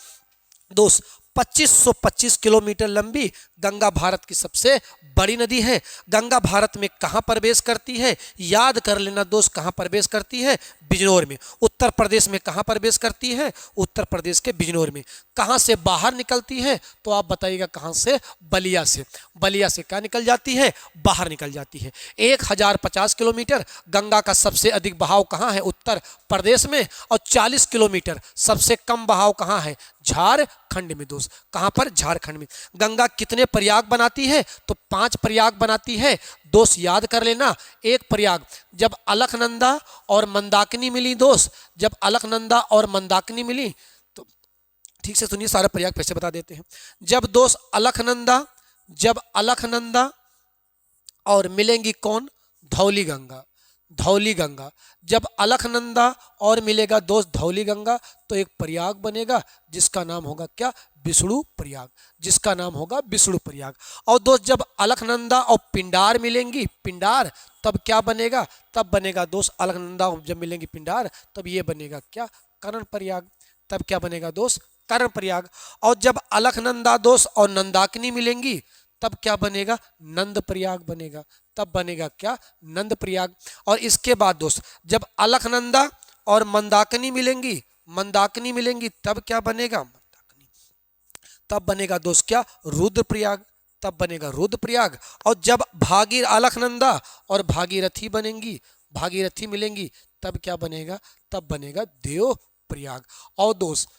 दोस्त। 2525 किलोमीटर लंबी गंगा भारत की सबसे बड़ी नदी है। गंगा भारत में कहां प्रवेश करती है? याद कर लेना दोस्त, कहां प्रवेश करती है? बिजनौर में। उत्तर प्रदेश में कहां प्रवेश करती है? उत्तर प्रदेश के बिजनौर में। कहां से बाहर निकलती है? तो आप बताइएगा कहां से? बलिया से। बलिया से क्या निकल जाती है? बाहर निकल जाती है। 1050 किलोमीटर। गंगा का सबसे अधिक बहाव कहां है? उत्तर प्रदेश में। और 40 किलोमीटर सबसे कम बहाव कहां है? झारखंड में दोस्त। कहां पर? झारखंड में। गंगा कितने प्रयाग बनाती है? तो 5 प्रयाग बनाती है दोस्त, याद कर लेना। एक प्रयाग जब अलकनंदा और मंदाकिनी मिली दोस्त, जब अलकनंदा और मंदाकिनी मिली, तो ठीक से सुनिए, सारा प्रयाग फिर से बता देते हैं। जब दोस्त अलकनंदा और मिलेंगी कौन? धौली गंगा। धौली गंगा। जब अलकनंदा और मिलेगा दोस्त धौली गंगा, तो एक प्रयाग बनेगा जिसका नाम होगा क्या? विष्णु प्रयाग। जिसका नाम होगा विष्णु प्रयाग। और दोस्त जब अलकनंदा और पिंडार मिलेंगी, पिंडार, तब क्या बनेगा? तब बनेगा दोस्त अलकनंदा जब मिलेंगी पिंडार, तब ये बनेगा क्या? कर्ण प्रयाग। तब क्या बनेगा दोस्त? कर्ण प्रयाग। और जब अलकनंदा दोस्त और नंदाकिनी मिलेंगी, तब क्या बनेगा? नंद प्रयाग बनेगा। तब बनेगा क्या? नंद प्रयाग। और इसके बाद दोस्त जब अलकनंदा और मंदाकिनी मिलेंगी, तब क्या बनेगा? मंदाकिनी। तब बनेगा दोस्त क्या, रुद्रप्रयाग, तब बनेगा रुद्रप्रयाग। और जब अलकनंदा और भागीरथी बनेंगी, भागीरथी मिलेंगी, तब क्या बनेगा, तब बनेगा देवप्रयाग। और दोस्त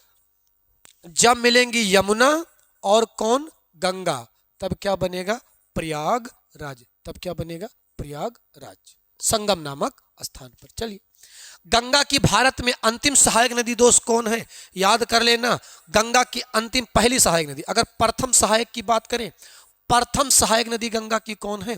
जब मिलेंगी यमुना और कौन, गंगा, तब क्या बनेगा, प्रयागराज, तब क्या बनेगा, प्रयागराज, संगम नामक स्थान पर। चलिए, गंगा की भारत में अंतिम सहायक नदी दोस्त कौन है, याद कर लेना। गंगा की अंतिम पहली सहायक नदी, अगर प्रथम सहायक की बात करें, प्रथम सहायक नदी गंगा की कौन है,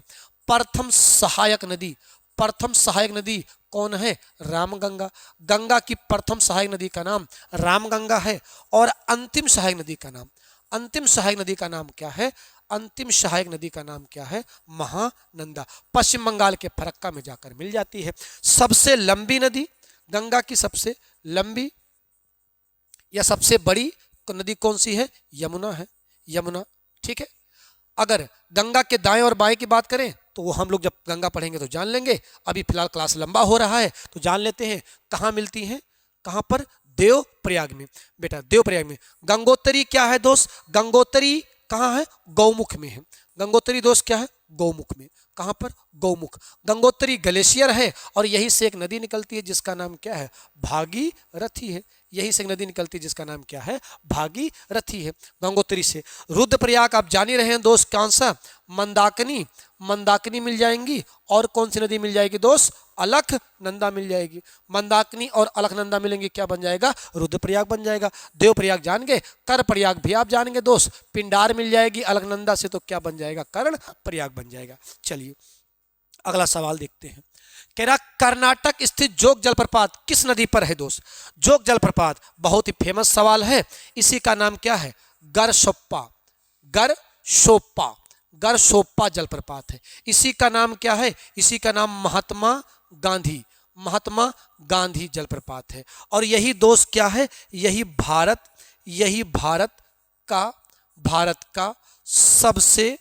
प्रथम सहायक नदी, प्रथम सहायक नदी कौन है, रामगंगा। गंगा की प्रथम सहायक नदी का नाम रामगंगा है। और अंतिम सहायक नदी का नाम, अंतिम सहायक नदी का नाम क्या है, अंतिम सहायक नदी का नाम क्या है, महानंदा। पश्चिम बंगाल के फरक्का में जाकर मिल जाती है। सबसे लंबी नदी, गंगा की सबसे लंबी या सबसे बड़ी नदी कौन सी है, यमुना है, यमुना, ठीक है। अगर गंगा के दाएं और बाएं की बात करें तो वो हम लोग जब गंगा पढ़ेंगे तो जान लेंगे, अभी फिलहाल क्लास लंबा हो रहा है तो जान लेते हैं कहाँ मिलती हैं, कहाँ पर, देवप्रयाग में। बेटा देवप्रयाग में। गंगोत्री क्या है दोस्त, गंगोत्री कहाँ है, गौमुख में है। गंगोत्री दोस्त क्या है, गौमुख में। कहाँ पर, गौमुख। गंगोत्री ग्लेशियर है और यहीं से एक नदी निकलती है जिसका नाम क्या है, भागीरथी है। यहीं से एक नदी निकलती है जिसका नाम क्या है, भागीरथी है, गंगोत्री से। रुद्रप्रयाग आप जान ही रहे हैं दोस्त, कौन सा, मंदाकिनी, मंदाकिनी मिल जाएंगी। और कौन सी नदी मिल जाएगी दोस्त, अलकनंदा मिल जाएगी। मंदाकिनी और अलकनंदा मिलेंगे, क्या बन जाएगा, रुद्रप्रयाग बन जाएगा। देवप्रयाग जान गए, कर्णप्रयाग भी आप जानेंगे दोस्त, पिंडार मिल जाएगी अलकनंदा से, तो क्या बन जाएगा, कर्णप्रयाग बन जाएगा। चलिए अगला सवाल देखते हैं। कह रहा कर्नाटक स्थित जोग जलप्रपात किस नदी पर है दोस्त। जोग जलप्रपात बहुत ही फेमस सवाल है, इसी का नाम क्या है, गरसोप्पा, गरसोप्पा, गरसोप्पा जलप्रपात है। इसी का नाम क्या है, इसी का नाम महात्मा गांधी, महात्मा गांधी जलप्रपात है। और यही दोस्त क्या है, यही भारत, यही भारत का सबसे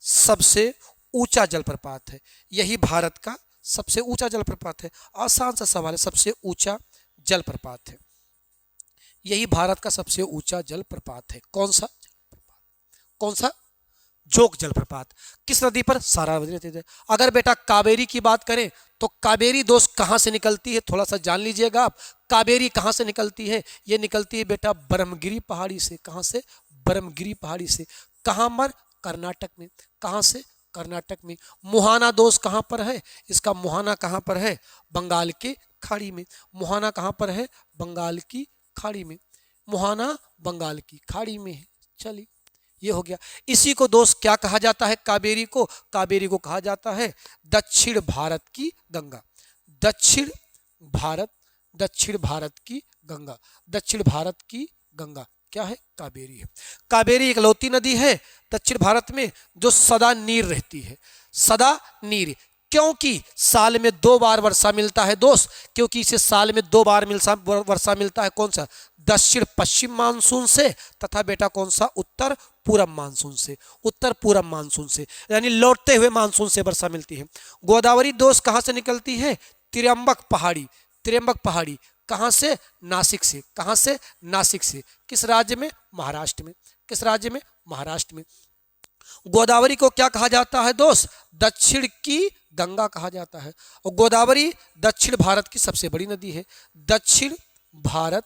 सबसे ऊंचा जलप्रपात है। यही भारत का सबसे ऊंचा जलप्रपात है। आसान सा सवाल है, सबसे ऊंचा जलप्रपात है, यही भारत का सबसे ऊंचा जलप्रपात है। कौन सा, कौन सा, जोग जलप्रपात। किस नदी पर, सारावती नदी है। अगर बेटा कावेरी की बात करें तो कावेरी दोस्त कहां से निकलती है, थोड़ा सा जान लीजिएगा आप। कावेरी कहां से निकलती है, ये निकलती है बेटा ब्रह्मगिरी पहाड़ी से। कहां से, ब्रह्मगिरी पहाड़ी से। कहां पर, कर्नाटक में। कहां से, कर्नाटक में। मुहाना दोस्त कहां पर है, इसका मुहाना कहां पर है, बंगाल के खाड़ी में। मुहाना कहां पर है, बंगाल की खाड़ी में। मुहाना बंगाल की खाड़ी में है। चलिए ये हो गया। इसी को दोस्त क्या कहा जाता है, कावेरी को, कावेरी को कहा जाता है दक्षिण भारत की गंगा। दक्षिण भारत की गंगा, दक्षिण भारत की गंगा क्या है, कावेरी है। कावेरी इकलौती नदी है दक्षिण भारत में जो सदा नीर रहती है, सदा नीर। क्योंकि साल में 2 बार वर्षा मिलता है दोस्त, क्योंकि इसे साल में 2 बार वर्षा मिलता है। कौन सा, दक्षिण पश्चिम मानसून से तथा बेटा कौन सा, उत्तर पूरब मानसून से, उत्तर पूरब मानसून से, यानी लौटते हुए मानसून से वर्षा मिलती है। गोदावरी दोस्त कहां से निकलती है, त्र्यंबक पहाड़ी, त्र्यंबक पहाड़ी। कहां से, नासिक से। कहां से, नासिक से। किस राज्य में, महाराष्ट्र में। किस राज्य में, महाराष्ट्र में। गोदावरी को क्या कहा जाता है दोस्त, दक्षिण की गंगा कहा जाता है। और गोदावरी दक्षिण भारत की सबसे बड़ी नदी है, दक्षिण भारत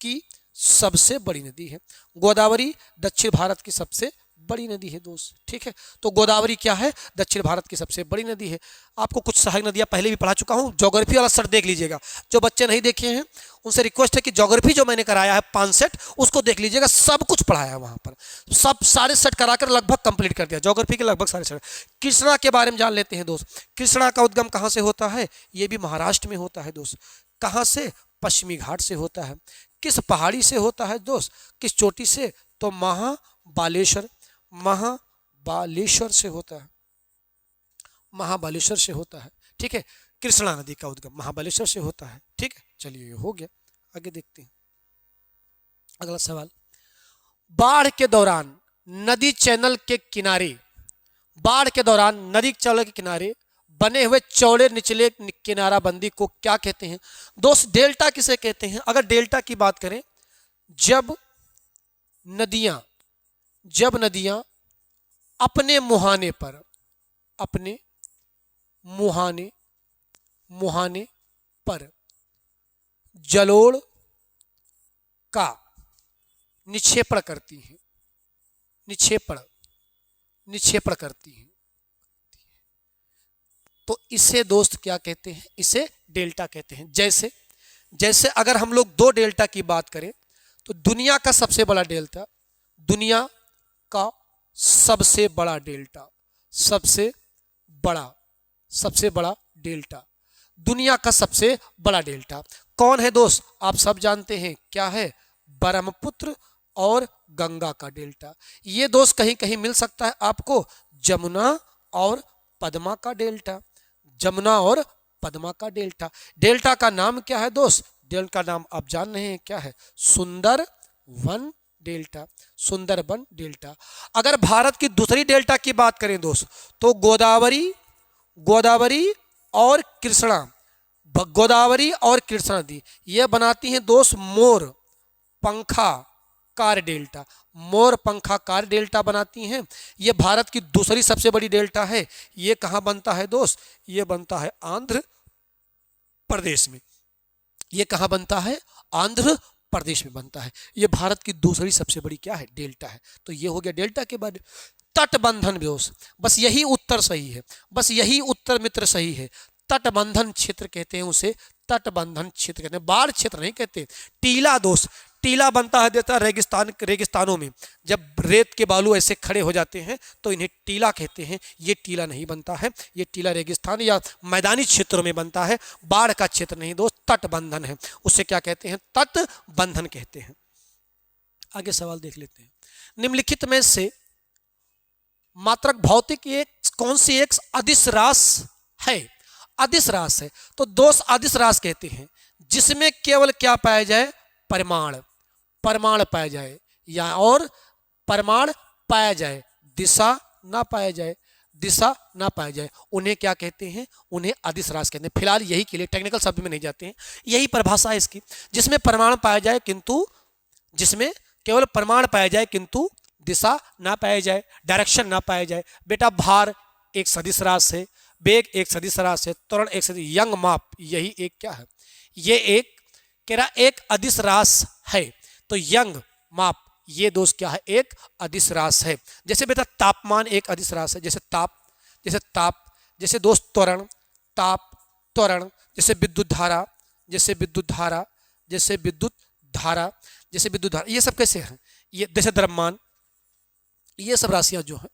की सबसे बड़ी नदी है। गोदावरी दक्षिण भारत की सबसे बड़ी नदी है दोस्त, ठीक है। तो गोदावरी क्या है, दक्षिण भारत की सबसे बड़ी नदी है। आपको कुछ सहायक नदियां पहले भी पढ़ा चुका हूं, ज्योग्राफी वाला सेट देख लीजिएगा। जो बच्चे नहीं देखे हैं उनसे रिक्वेस्ट है कि ज्योग्राफी जो मैंने कराया है 5 सेट उसको देख लीजिएगा, सब कुछ पढ़ाया है वहां पर, सब सारे सेट कराकर लगभग कंप्लीट कर दिया, ज्योग्राफी के लगभग सारे सेट। कृष्णा के बारे में जान लेते हैं दोस्त। कृष्णा का उद्गम कहाँ से होता है, ये भी महाराष्ट्र में होता है दोस्त। कहाँ से, पश्चिमी घाट से होता है। किस पहाड़ी से होता है दोस्त, किस चोटी से, तो महाबालेश्वर, महाबालेश्वर से होता है, महाबालेश्वर से होता है, ठीक है। कृष्णा नदी का उद्गम महाबालेश्वर से होता है, ठीक है। चलिए ये हो गया, आगे देखते हैं अगला सवाल। बाढ़ के दौरान नदी चैनल के किनारे, बाढ़ के दौरान नदी चैनल के किनारे बने हुए चौड़े निचले किनाराबंदी को क्या कहते हैं दोस्त, डेल्टा किसे कहते हैं। अगर डेल्टा की बात करें, जब नदियां जब नदियां अपने मुहाने पर, अपने मुहाने मुहाने पर जलोढ़ का निक्षेपण करती हैं, निक्षेपण निक्षेपण करती हैं, तो इसे दोस्त क्या कहते हैं? इसे डेल्टा कहते हैं। जैसे जैसे अगर हम लोग दो डेल्टा की बात करें तो दुनिया का सबसे बड़ा डेल्टा, दुनिया का सबसे बड़ा डेल्टा, सबसे बड़ा डेल्टा, दुनिया का सबसे बड़ा डेल्टा कौन है दोस्त? आप सब जानते हैं क्या है? ब्रह्मपुत्र और गंगा का डेल्टा। ये दोस्त कहीं कहीं मिल सकता है आपको, जमुना और पद्मा का डेल्टा, जमुना और पद्मा का डेल्टा। डेल्टा का नाम क्या है दोस्त? डेल्टा का नाम आप जान रहे हैं क्या है? Sundarban delta, Sundarban delta. अगर भारत की दूसरी डेल्टा की बात करें दोस्त तो गोदावरी, गोदावरी और कृष्णा, गोदावरी और कृष्णा नदी ये बनाती हैं दोस्त मोर पंखा कार डेल्टा, मोर पंखा कार डेल्टा बनाती हैं। ये भारत की दूसरी सबसे बड़ी डेल्टा है। ये कहाँ बनता है दोस्त? ये बनता है आंध्र प्रदेश में। ये कहाँ बनता है? आंध्र प्रदेश में बनता है। ये भारत की दूसरी सबसे बड़ी क्या है? डेल्टा है। तो ये हो गया डेल्टा के बाद। तटबंधन दोस्त, बस यही उत्तर सही है, बस यही उत्तर मित्र सही है। तटबंधन क्षेत्र कहते हैं उसे, तटबंधन क्षेत्र कहते हैं, बाढ़ क्षेत्र नहीं कहते। टीला दोस्त, टीला बनता है देता रेगिस्तान, रेगिस्तानों में जब रेत के बालू ऐसे खड़े हो जाते हैं तो इन्हें टीला कहते हैं। ये टीला नहीं बनता है, ये टीला रेगिस्तान या मैदानी क्षेत्रों में बनता है, बाढ़ का क्षेत्र नहीं दोस्त, तटबंधन है, उसे क्या कहते हैं? तटबंधन कहते हैं। आगे सवाल देख लेते हैं। निम्नलिखित में से मात्रक भौतिक एक कौन सी एक अदिश रास है? अदिश रास है तो दोस्त अदिश रास कहते हैं जिसमें केवल क्या पाया जाए? परिमाण, परमाणु पाया जाए या और परमाणु पाया जाए, दिशा ना पाया जाए, दिशा ना पाया जाए, उन्हें क्या कहते हैं? उन्हें अदिश रास कहते हैं। फिलहाल यही के लिए टेक्निकल शब्द में नहीं जाते हैं, यही परिभाषा है इसकी। जिसमें परमाणु पाया जाए किंतु, जिसमें केवल परमाणु पाया जाए किंतु दिशा ना पाया जाए, डायरेक्शन ना पाया जाए। बेटा भार एक सदिश रास है, वेग एक सदिश रास है, त्वरण एक सदिश, यंग माप यही एक क्या है? ये एक कह रहा एक अदिश रास है। तो यंग माप ये दोस्त क्या है? एक अदिश रास है। जैसे बेटा तापमान एक अदिश रास है, जैसे ताप, जैसे दोस्त त्वरण, ताप, त्वरण, जैसे विद्युत धारा, जैसे विद्युत धारा, जैसे विद्युत धारा, जैसे विद्युत धारा, ये सब कैसे हैं? ये जैसे द्रव्यमान, ये सब राशियां जो हैं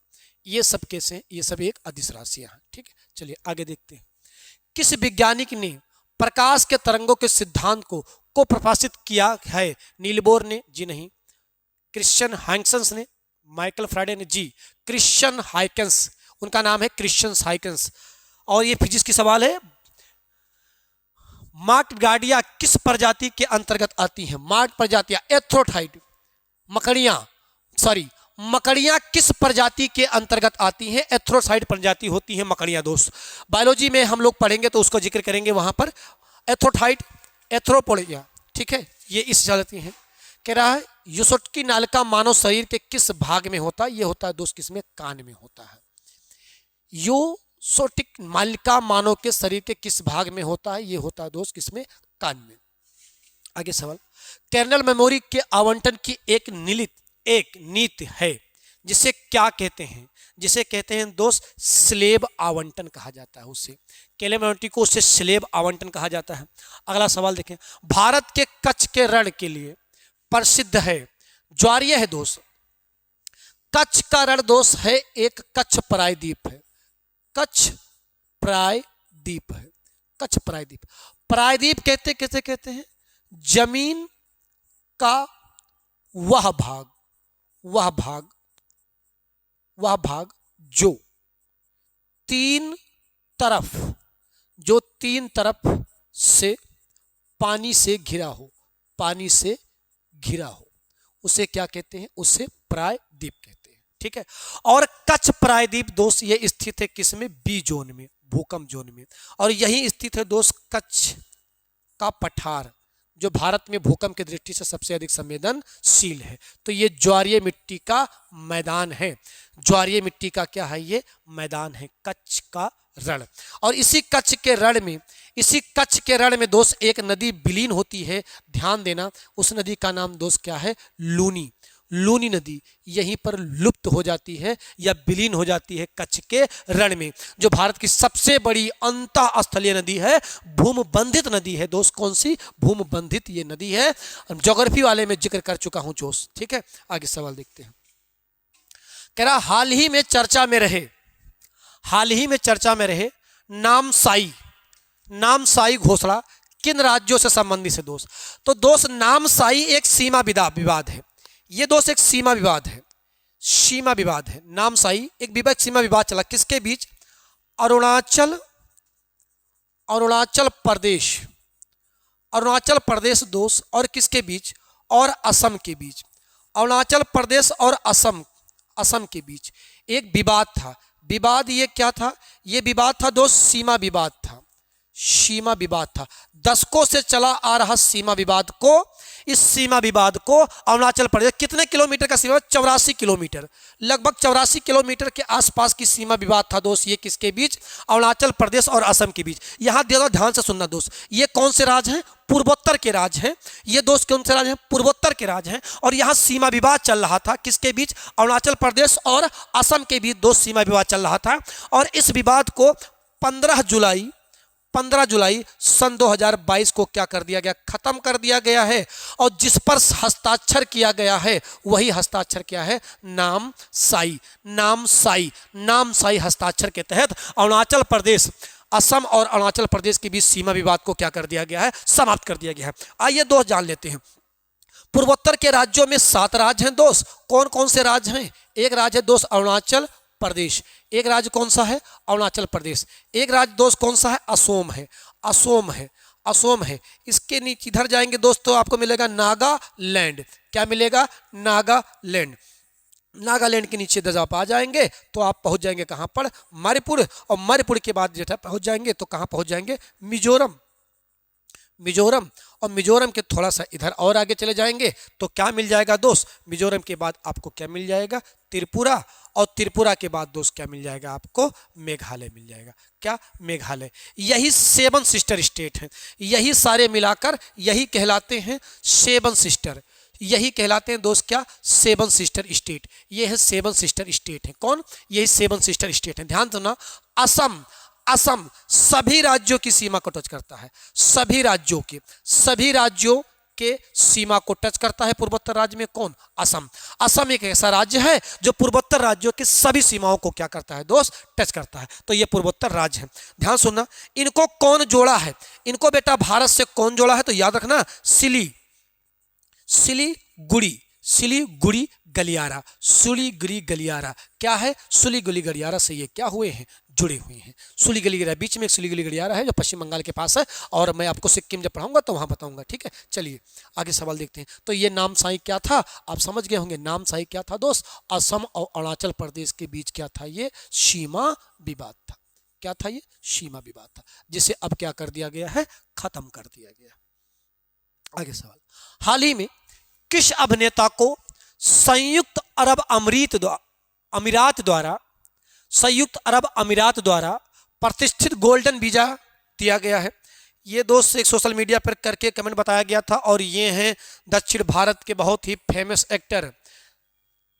ये सब कैसे? ये सब एक अदिश राशियां हैं। ठीक है, चलिए आगे देखते हैं। किस वैज्ञानिक ने प्रकाश के तरंगों के सिद्धांत को प्रकाशित किया है? नील बोर ने? जी नहीं। क्रिश्चियन हाइकेंस ने? माइकल फ्राइडे ने? जी। क्रिश्चियन हाइकेंस, उनका नाम है क्रिश्चियन हाइकेंस। और ये फिजिक्स की सवाल है। मार्क्ड गार्डिया किस प्रजाति के अंतर्गत आती हैं? मार्क्ड प्रजातियां एथ्रोटाइड, मकड़ियां, सॉरी मकड़ियां किस प्रजाति के अंतर्गत आती हैं? एथ्रोसाइड प्रजाति होती हैं मकड़ियां दोस्त। बायोलॉजी में हम लोग पढ़ेंगे तो उसको जिक्र करेंगे वहां पर। एथ्रोटाइड, एथ्रोपोडिया, ठीक है, ये इस जाति हैं। कह रहा है युसुटकी नालिका मानव शरीर के किस भाग में होता है? ये होता है दोस्त किसमें? कान में होता है। युसुटिक नालिका मानव के शरीर के किस भाग में होता है? ये होता है दोस्त किसमें? कान में। आगे सवाल। कर्नल मेमोरी के आवंटन की एक नीति है जिसे क्या कहते हैं? जिसे कहते हैं दोस्त स्लेब आवंटन कहा जाता है। उससे कर्नल मेमोरी को उससे स्लेब आवंटन कहा जाता है। अगला सवाल देखें। भारत के कच्छ के रण के लिए प्रसिद्ध है, ज्वारीय है दोस्त। कच्छ का रण दोस्त है एक कच्छ प्रायद्वीप है, कच्छ प्रायद्वीप है, कच्छ प्रायद्वीप। प्रायद्वीप कैसे कहते हैं? जमीन का वह भाग जो तीन तरफ से पानी से घिरा हो, उसे क्या कहते हैं? उसे प्रायद्वीप कहते हैं। ठीक है। और कच्छ प्रायद्वीप दोस्त ये स्थित है किसमें? बी जोन में, भूकंप जोन में। और यही स्थित है दोस्त कच्छ का पठार, जो भारत में भूकंप की दृष्टि से सबसे अधिक संवेदनशील है। तो ये ज्वारीय मिट्टी का मैदान है। ज्वारीय मिट्टी का क्या है? ये मैदान है, कच्छ का रण। और इसी कच्छ के रण में दोस्त एक नदी विलीन होती है। ध्यान देना, उस नदी का नाम दोस्त क्या है? लूनी। लूनी नदी यहीं पर लुप्त हो जाती है या विलीन हो जाती है कच्छ के रण में, जो भारत की सबसे बड़ी अंतः स्थलीय नदी है, भूमबंधित नदी है दोस्त। कौन सी? भूमबंधित ये नदी है। ज्योग्राफी वाले में जिक्र कर चुका हूं दोस्त, ठीक है। आगे सवाल देखते हैं। कह रहा हाल ही में चर्चा में रहे नामसाई घोषणा किन राज्यों से संबंधित है दोस्त? तो दोस्त नामसाई एक सीमा विवाद है। ये दोस्त एक सीमा विवाद है। नामसाई एक सीमा विवाद चला किसके बीच? अरुणाचल प्रदेश दोस्त और किसके बीच? और असम के बीच। अरुणाचल प्रदेश और असम के बीच एक विवाद था। विवाद ये क्या था? ये विवाद था दोस्त सीमा विवाद था। दशकों से चला आ रहा सीमा विवाद को अरुणाचल प्रदेश, कितने किलोमीटर का सीमा? 84 किलोमीटर, लगभग 84 किलोमीटर के आसपास की सीमा विवाद था दोस्त। ये किसके बीच? अरुणाचल प्रदेश और असम के बीच। यहां ध्यान से सुनना दोस्त, ये कौन से राज्य हैं? पूर्वोत्तर के राज्य हैं। ये दोस्त कौन से राज्य हैं? पूर्वोत्तर के राज्य हैं। और यहां सीमा विवाद चल रहा था किसके बीच? अरुणाचल प्रदेश और असम के बीच दोस्त सीमा विवाद चल रहा था। और इस विवाद को 15 जुलाई सन 2022 को क्या कर दिया गया? खत्म कर दिया गया है। और जिस पर हस्ताक्षर किया गया है वही हस्ताक्षर क्या है? नामसाई हस्ताक्षर के तहत अरुणाचल प्रदेश, असम और अरुणाचल प्रदेश के बीच सीमा विवाद को क्या कर दिया गया है? समाप्त कर दिया गया है। आइए दोस्त जान लेते हैं। पूर्वोत्तर के राज्यों में 7 राज्य हैं दोस्त। कौन कौन से राज्य हैं? एक राज्य है दोस्त अरुणाचल प्रदेश। एक राज्य कौन सा है? अरुणाचल प्रदेश। एक राज्य दोस्त कौन सा है? असोम है। इसके नीचे इधर जाएंगे दोस्तों, आपको मिलेगा नागालैंड। क्या मिलेगा? नागालैंड के नीचे जब आप आ जाएंगे तो आप पहुंच जाएंगे कहां पर? मणिपुर। और मणिपुर के बाद जो है पहुंच जाएंगे तो कहां पहुंच जाएंगे? मिजोरम। और मिजोरम के थोड़ा सा इधर और आगे चले जाएंगे तो क्या मिल जाएगा दोस्त? मिजोरम के बाद आपको क्या मिल जाएगा? त्रिपुरा। और त्रिपुरा के बाद दोस्त क्या मिल जाएगा आपको? मेघालय मिल जाएगा। क्या? मेघालय। यही 7 सिस्टर स्टेट हैं। यही सारे मिलाकर यही कहलाते हैं 7 सिस्टर। यही कहलाते हैं दोस्त क्या? 7 सिस्टर स्टेट। ये है 7 सिस्टर स्टेट है। कौन? यही 7 सिस्टर स्टेट है। ध्यान देना, असम सभी राज्यों की सीमा को टच करता है। सभी राज्यों के सीमा को टच करता है। पूर्वोत्तर राज्य में कौन? असम एक ऐसा राज्य है जो पूर्वोत्तर राज्यों की सभी सीमाओं को क्या करता है दोस्त? टच करता है। तो ये पूर्वोत्तर राज्य है। ध्यान सुनना, इनको कौन जोड़ा है? इनको बेटा भारत से कौन जोड़ा है? तो याद रखना, सिलीगुड़ी गलियारा। क्या है? सिलीगुड़ी गलियारा से ये क्या हुए हैं? जुड़े हुए हैं। सिलीगुड़ी गलियारा, बीच में एक सिलीगुड़ी गलियारा है जो पश्चिम बंगाल के पास है। और मैं आपको सिक्किम जब पढ़ाऊंगा तो वहां बताऊंगा, ठीक है। चलिए आगे सवाल देखते हैं। तो ये नामसाई क्या था? आप समझ गए होंगे नामसाई क्या था दोस्त? असम और अरुणाचल प्रदेश के बीच क्या था? ये सीमा विवाद था। क्या था? ये सीमा विवाद था, जिसे अब क्या कर दिया गया है? खत्म कर दिया गया। आगे सवाल, हाल ही में किस अभिनेता को संयुक्त अरब अमीरात द्वारा प्रतिष्ठित गोल्डन वीजा दिया गया है? ये दोस्त एक सोशल मीडिया पर करके कमेंट बताया गया था। और ये हैं दक्षिण भारत के बहुत ही फेमस एक्टर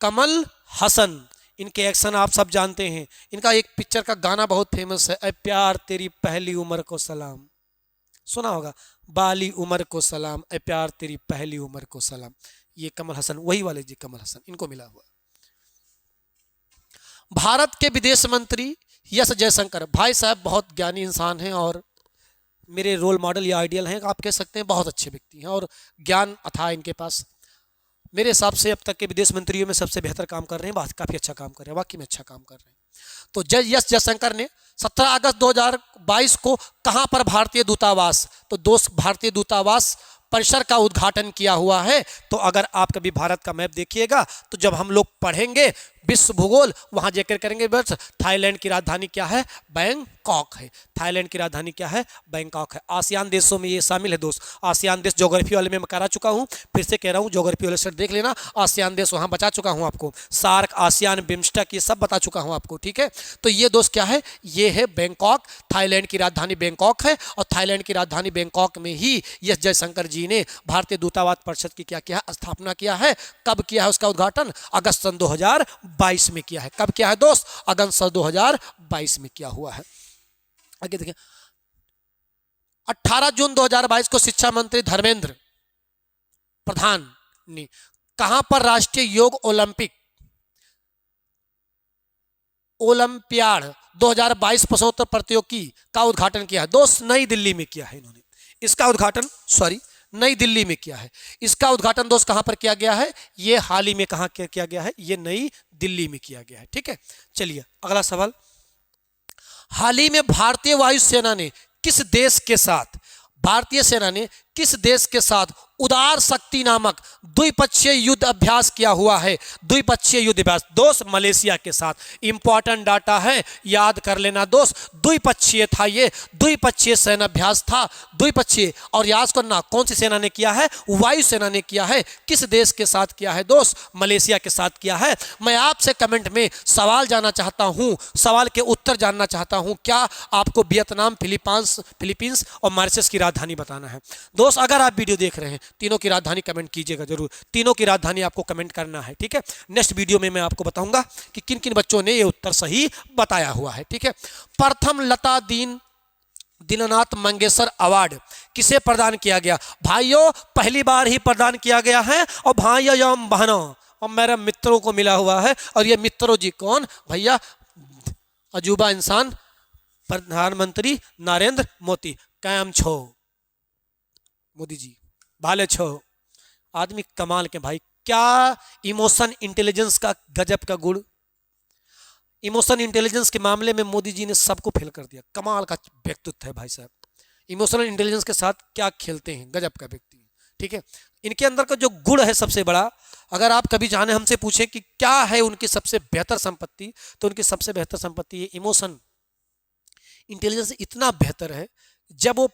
कमल हसन। इनके एक्शन आप सब जानते हैं। इनका एक पिक्चर का गाना बहुत फेमस है, ऐ प्यार तेरी पहली उम्र को सलाम। सुना होगा, बाली उम्र को सलाम, ऐ प्यार तेरी पहली उम्र को सलाम। ये कमल हसन, वही वाले जी कमल हसन, इनको मिला हुआ। भारत के विदेश मंत्री एस जयशंकर, भाई साहब बहुत ज्ञानी इंसान हैं और मेरे रोल मॉडल या आइडियल हैं, आप कह सकते हैं। बहुत अच्छे व्यक्ति हैं और ज्ञान अथाह इनके पास। मेरे हिसाब से अब तक के विदेश मंत्रियों में सबसे बेहतर काम कर रहे हैं, काफ़ी अच्छा काम कर रहे हैं, वाकई में अच्छा काम कर रहे हैं। तो एस जयशंकर ने 17 अगस्त 2022 को कहां पर भारतीय दूतावास, तो दोस्त भारतीय दूतावास परिसर का उद्घाटन किया हुआ है। तो अगर आप कभी भारत का मैप देखिएगा तो जब हम लोग पढ़ेंगे विश्व भूगोल, वहां जाकर करेंगे बस। थाईलैंड की राजधानी क्या है? बैंकॉक है। थाईलैंड की राजधानी क्या है? बैंकॉक है। आसियान देशों में ये शामिल है दोस्त। आसियान देश ज्योग्राफी वाले में मैं करा चुका हूं, फिर से कह रहा हूं ज्योग्राफी वाले सेट देख लेना। आसियान देश वहां बता चुका हूं आपको। सार्क, आसियान, बिम्स्टेक, ये सब बता चुका हूं आपको, ठीक है। तो ये दोस्त क्या है? ये है बैंकॉक। थाईलैंड की राजधानी बैंकॉक है और थाईलैंड की राजधानी बैंकॉक में ही एस जयशंकर जी ने भारतीय दूतावास परिषद की क्या किया? स्थापना किया है। कब किया है उसका उद्घाटन? अगस्त सन 2022 में किया है। कब किया है दोस्त? अगस्त सन 2022 में किया हुआ है। आगे देखिए, 18 जून 2022 को शिक्षा मंत्री धर्मेंद्र प्रधान ने कहां पर राष्ट्रीय योग ओलंपियाड 2022 प्रश्नोत्तर प्रतियोगी का उद्घाटन किया है दोस्त? नई दिल्ली में किया है इन्होंने इसका उद्घाटन। नई दिल्ली में किया है इसका उद्घाटन दोस्त। कहां पर किया गया है? ये हाल ही में कहां किया गया है? ये नई दिल्ली में किया गया है, ठीक है। चलिए अगला सवाल। हाल ही में भारतीय वायुसेना ने किस देश के साथ उदार शक्ति नामक द्विपक्षीय युद्ध अभ्यास किया हुआ है? द्विपक्षीय युद्ध अभ्यास दोस्त मलेशिया के साथ। इंपॉर्टेंट डाटा है, याद कर लेना दोस्त। द्विपक्षीय था, ये द्विपक्षीय सेना अभ्यास था, द्विपक्षीय। और याद करना कौन सी सेना ने किया है? वायुसेना ने किया है। किस देश के साथ किया है दोस्त? मलेशिया के साथ किया है। मैं आपसे कमेंट में सवाल जानना चाहता हूं, सवाल के उत्तर जानना चाहता हूं। क्या आपको वियतनाम, फिलीपींस और मॉरिशस की राजधानी बताना है दोस्त? अगर आप वीडियो देख रहे हैं, तीनों की राजधानी कमेंट कीजिएगा जरूर। तीनों की राजधानी आपको कमेंट करना है, ठीक है। नेक्स्ट वीडियो में मैं आपको बताऊंगा कि किन किन बच्चों ने ये उत्तर सही बताया हुआ है, ठीक है। प्रथम लता दीननाथ मंगेशकर अवार्ड किसे प्रदान किया गया? भाइयों पहली बार ही प्रदान किया गया है और भाइयों एवं बहनों और मेरे मित्रों को मिला हुआ है। और ये मित्रों जी कौन भैया? अजूबा इंसान प्रधानमंत्री नरेंद्र मोदी। कैम छो मोदी जी, भाले छो। आदमी कमाल के भाई, क्या इमोशन इंटेलिजेंस का गजब का गुण। इमोशन इंटेलिजेंस के मामले में मोदी जी ने सबको फेल कर दिया। कमाल का व्यक्तित्व है भाई साहब। इमोशनल इंटेलिजेंस के साथ क्या खेलते हैं, गजब का व्यक्ति है, ठीक है। इनके अंदर का जो गुण है सबसे बड़ा, अगर आप कभी जाने हमसे पूछें कि क्या है उनकी सबसे बेहतर संपत्ति, तो उनकी सबसे बेहतर संपत्ति है इमोशन इंटेलिजेंस। इतना बेहतर है, जब वो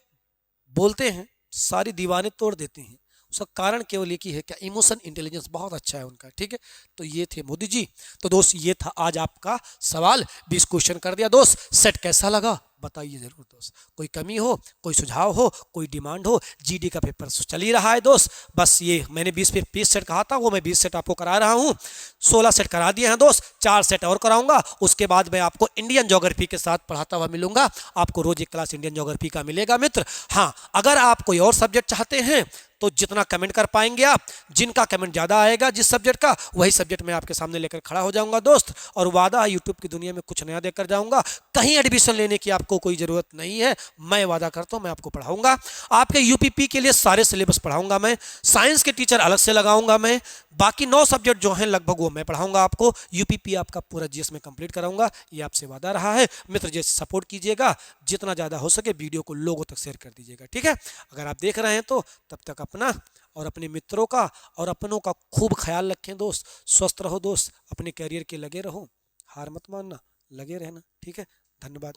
बोलते हैं सारी दीवारें तोड़ देते हैं। उसका कारण केवल एक ही है, क्या? इमोशन इंटेलिजेंस बहुत अच्छा है उनका, ठीक है। तो ये थे मोदी जी। तो दोस्त ये था आज आपका सवाल, 20 क्वेश्चन कर दिया दोस्त। सेट कैसा लगा बताइए जरूर दोस्त। कोई कमी हो, कोई सुझाव हो, कोई डिमांड हो। जीडी का पेपर चल ही रहा है दोस्त। बस ये मैंने 20 पे 20 सेट कहा था, वो मैं 20 सेट आपको करा रहा हूँ। 16 सेट करा दिए हैं दोस्त, 4 सेट और कराऊंगा। उसके बाद मैं आपको इंडियन ज्योग्राफी के साथ पढ़ाता हुआ मिलूंगा। आपको रोज एक क्लास इंडियन ज्योग्राफी का मिलेगा मित्र। हाँ, अगर आप कोई और सब्जेक्ट चाहते हैं तो जितना कमेंट कर पाएंगे आप, जिनका कमेंट ज़्यादा आएगा जिस सब्जेक्ट का, वही सब्जेक्ट मैं आपके सामने लेकर खड़ा हो जाऊंगा दोस्त। और वादा है यूट्यूब की दुनिया में कुछ नया देकर जाऊंगा। कहीं एडमिशन लेने की आपको कोई ज़रूरत नहीं है, मैं वादा करता हूं मैं आपको पढ़ाऊंगा। आपके यूपीपी के लिए सारे सिलेबस पढ़ाऊंगा मैं। साइंस के टीचर अलग से लगाऊंगा मैं। बाकी 9 सब्जेक्ट जो हैं लगभग वो मैं पढ़ाऊंगा आपको। यूपीपी आपका पूरा जीएस में कंप्लीट कराऊंगा, ये आपसे वादा रहा है मित्र। जैसे सपोर्ट कीजिएगा, जितना ज़्यादा हो सके वीडियो को लोगों तक शेयर कर दीजिएगा, ठीक है। अगर आप देख रहे हैं तो तब तक अपना और अपने मित्रों का और अपनों का खूब ख्याल रखें दोस्त। स्वस्थ रहो दोस्त, अपने करियर के लगे रहो, हार मत मानना, लगे रहना, ठीक है। धन्यवाद।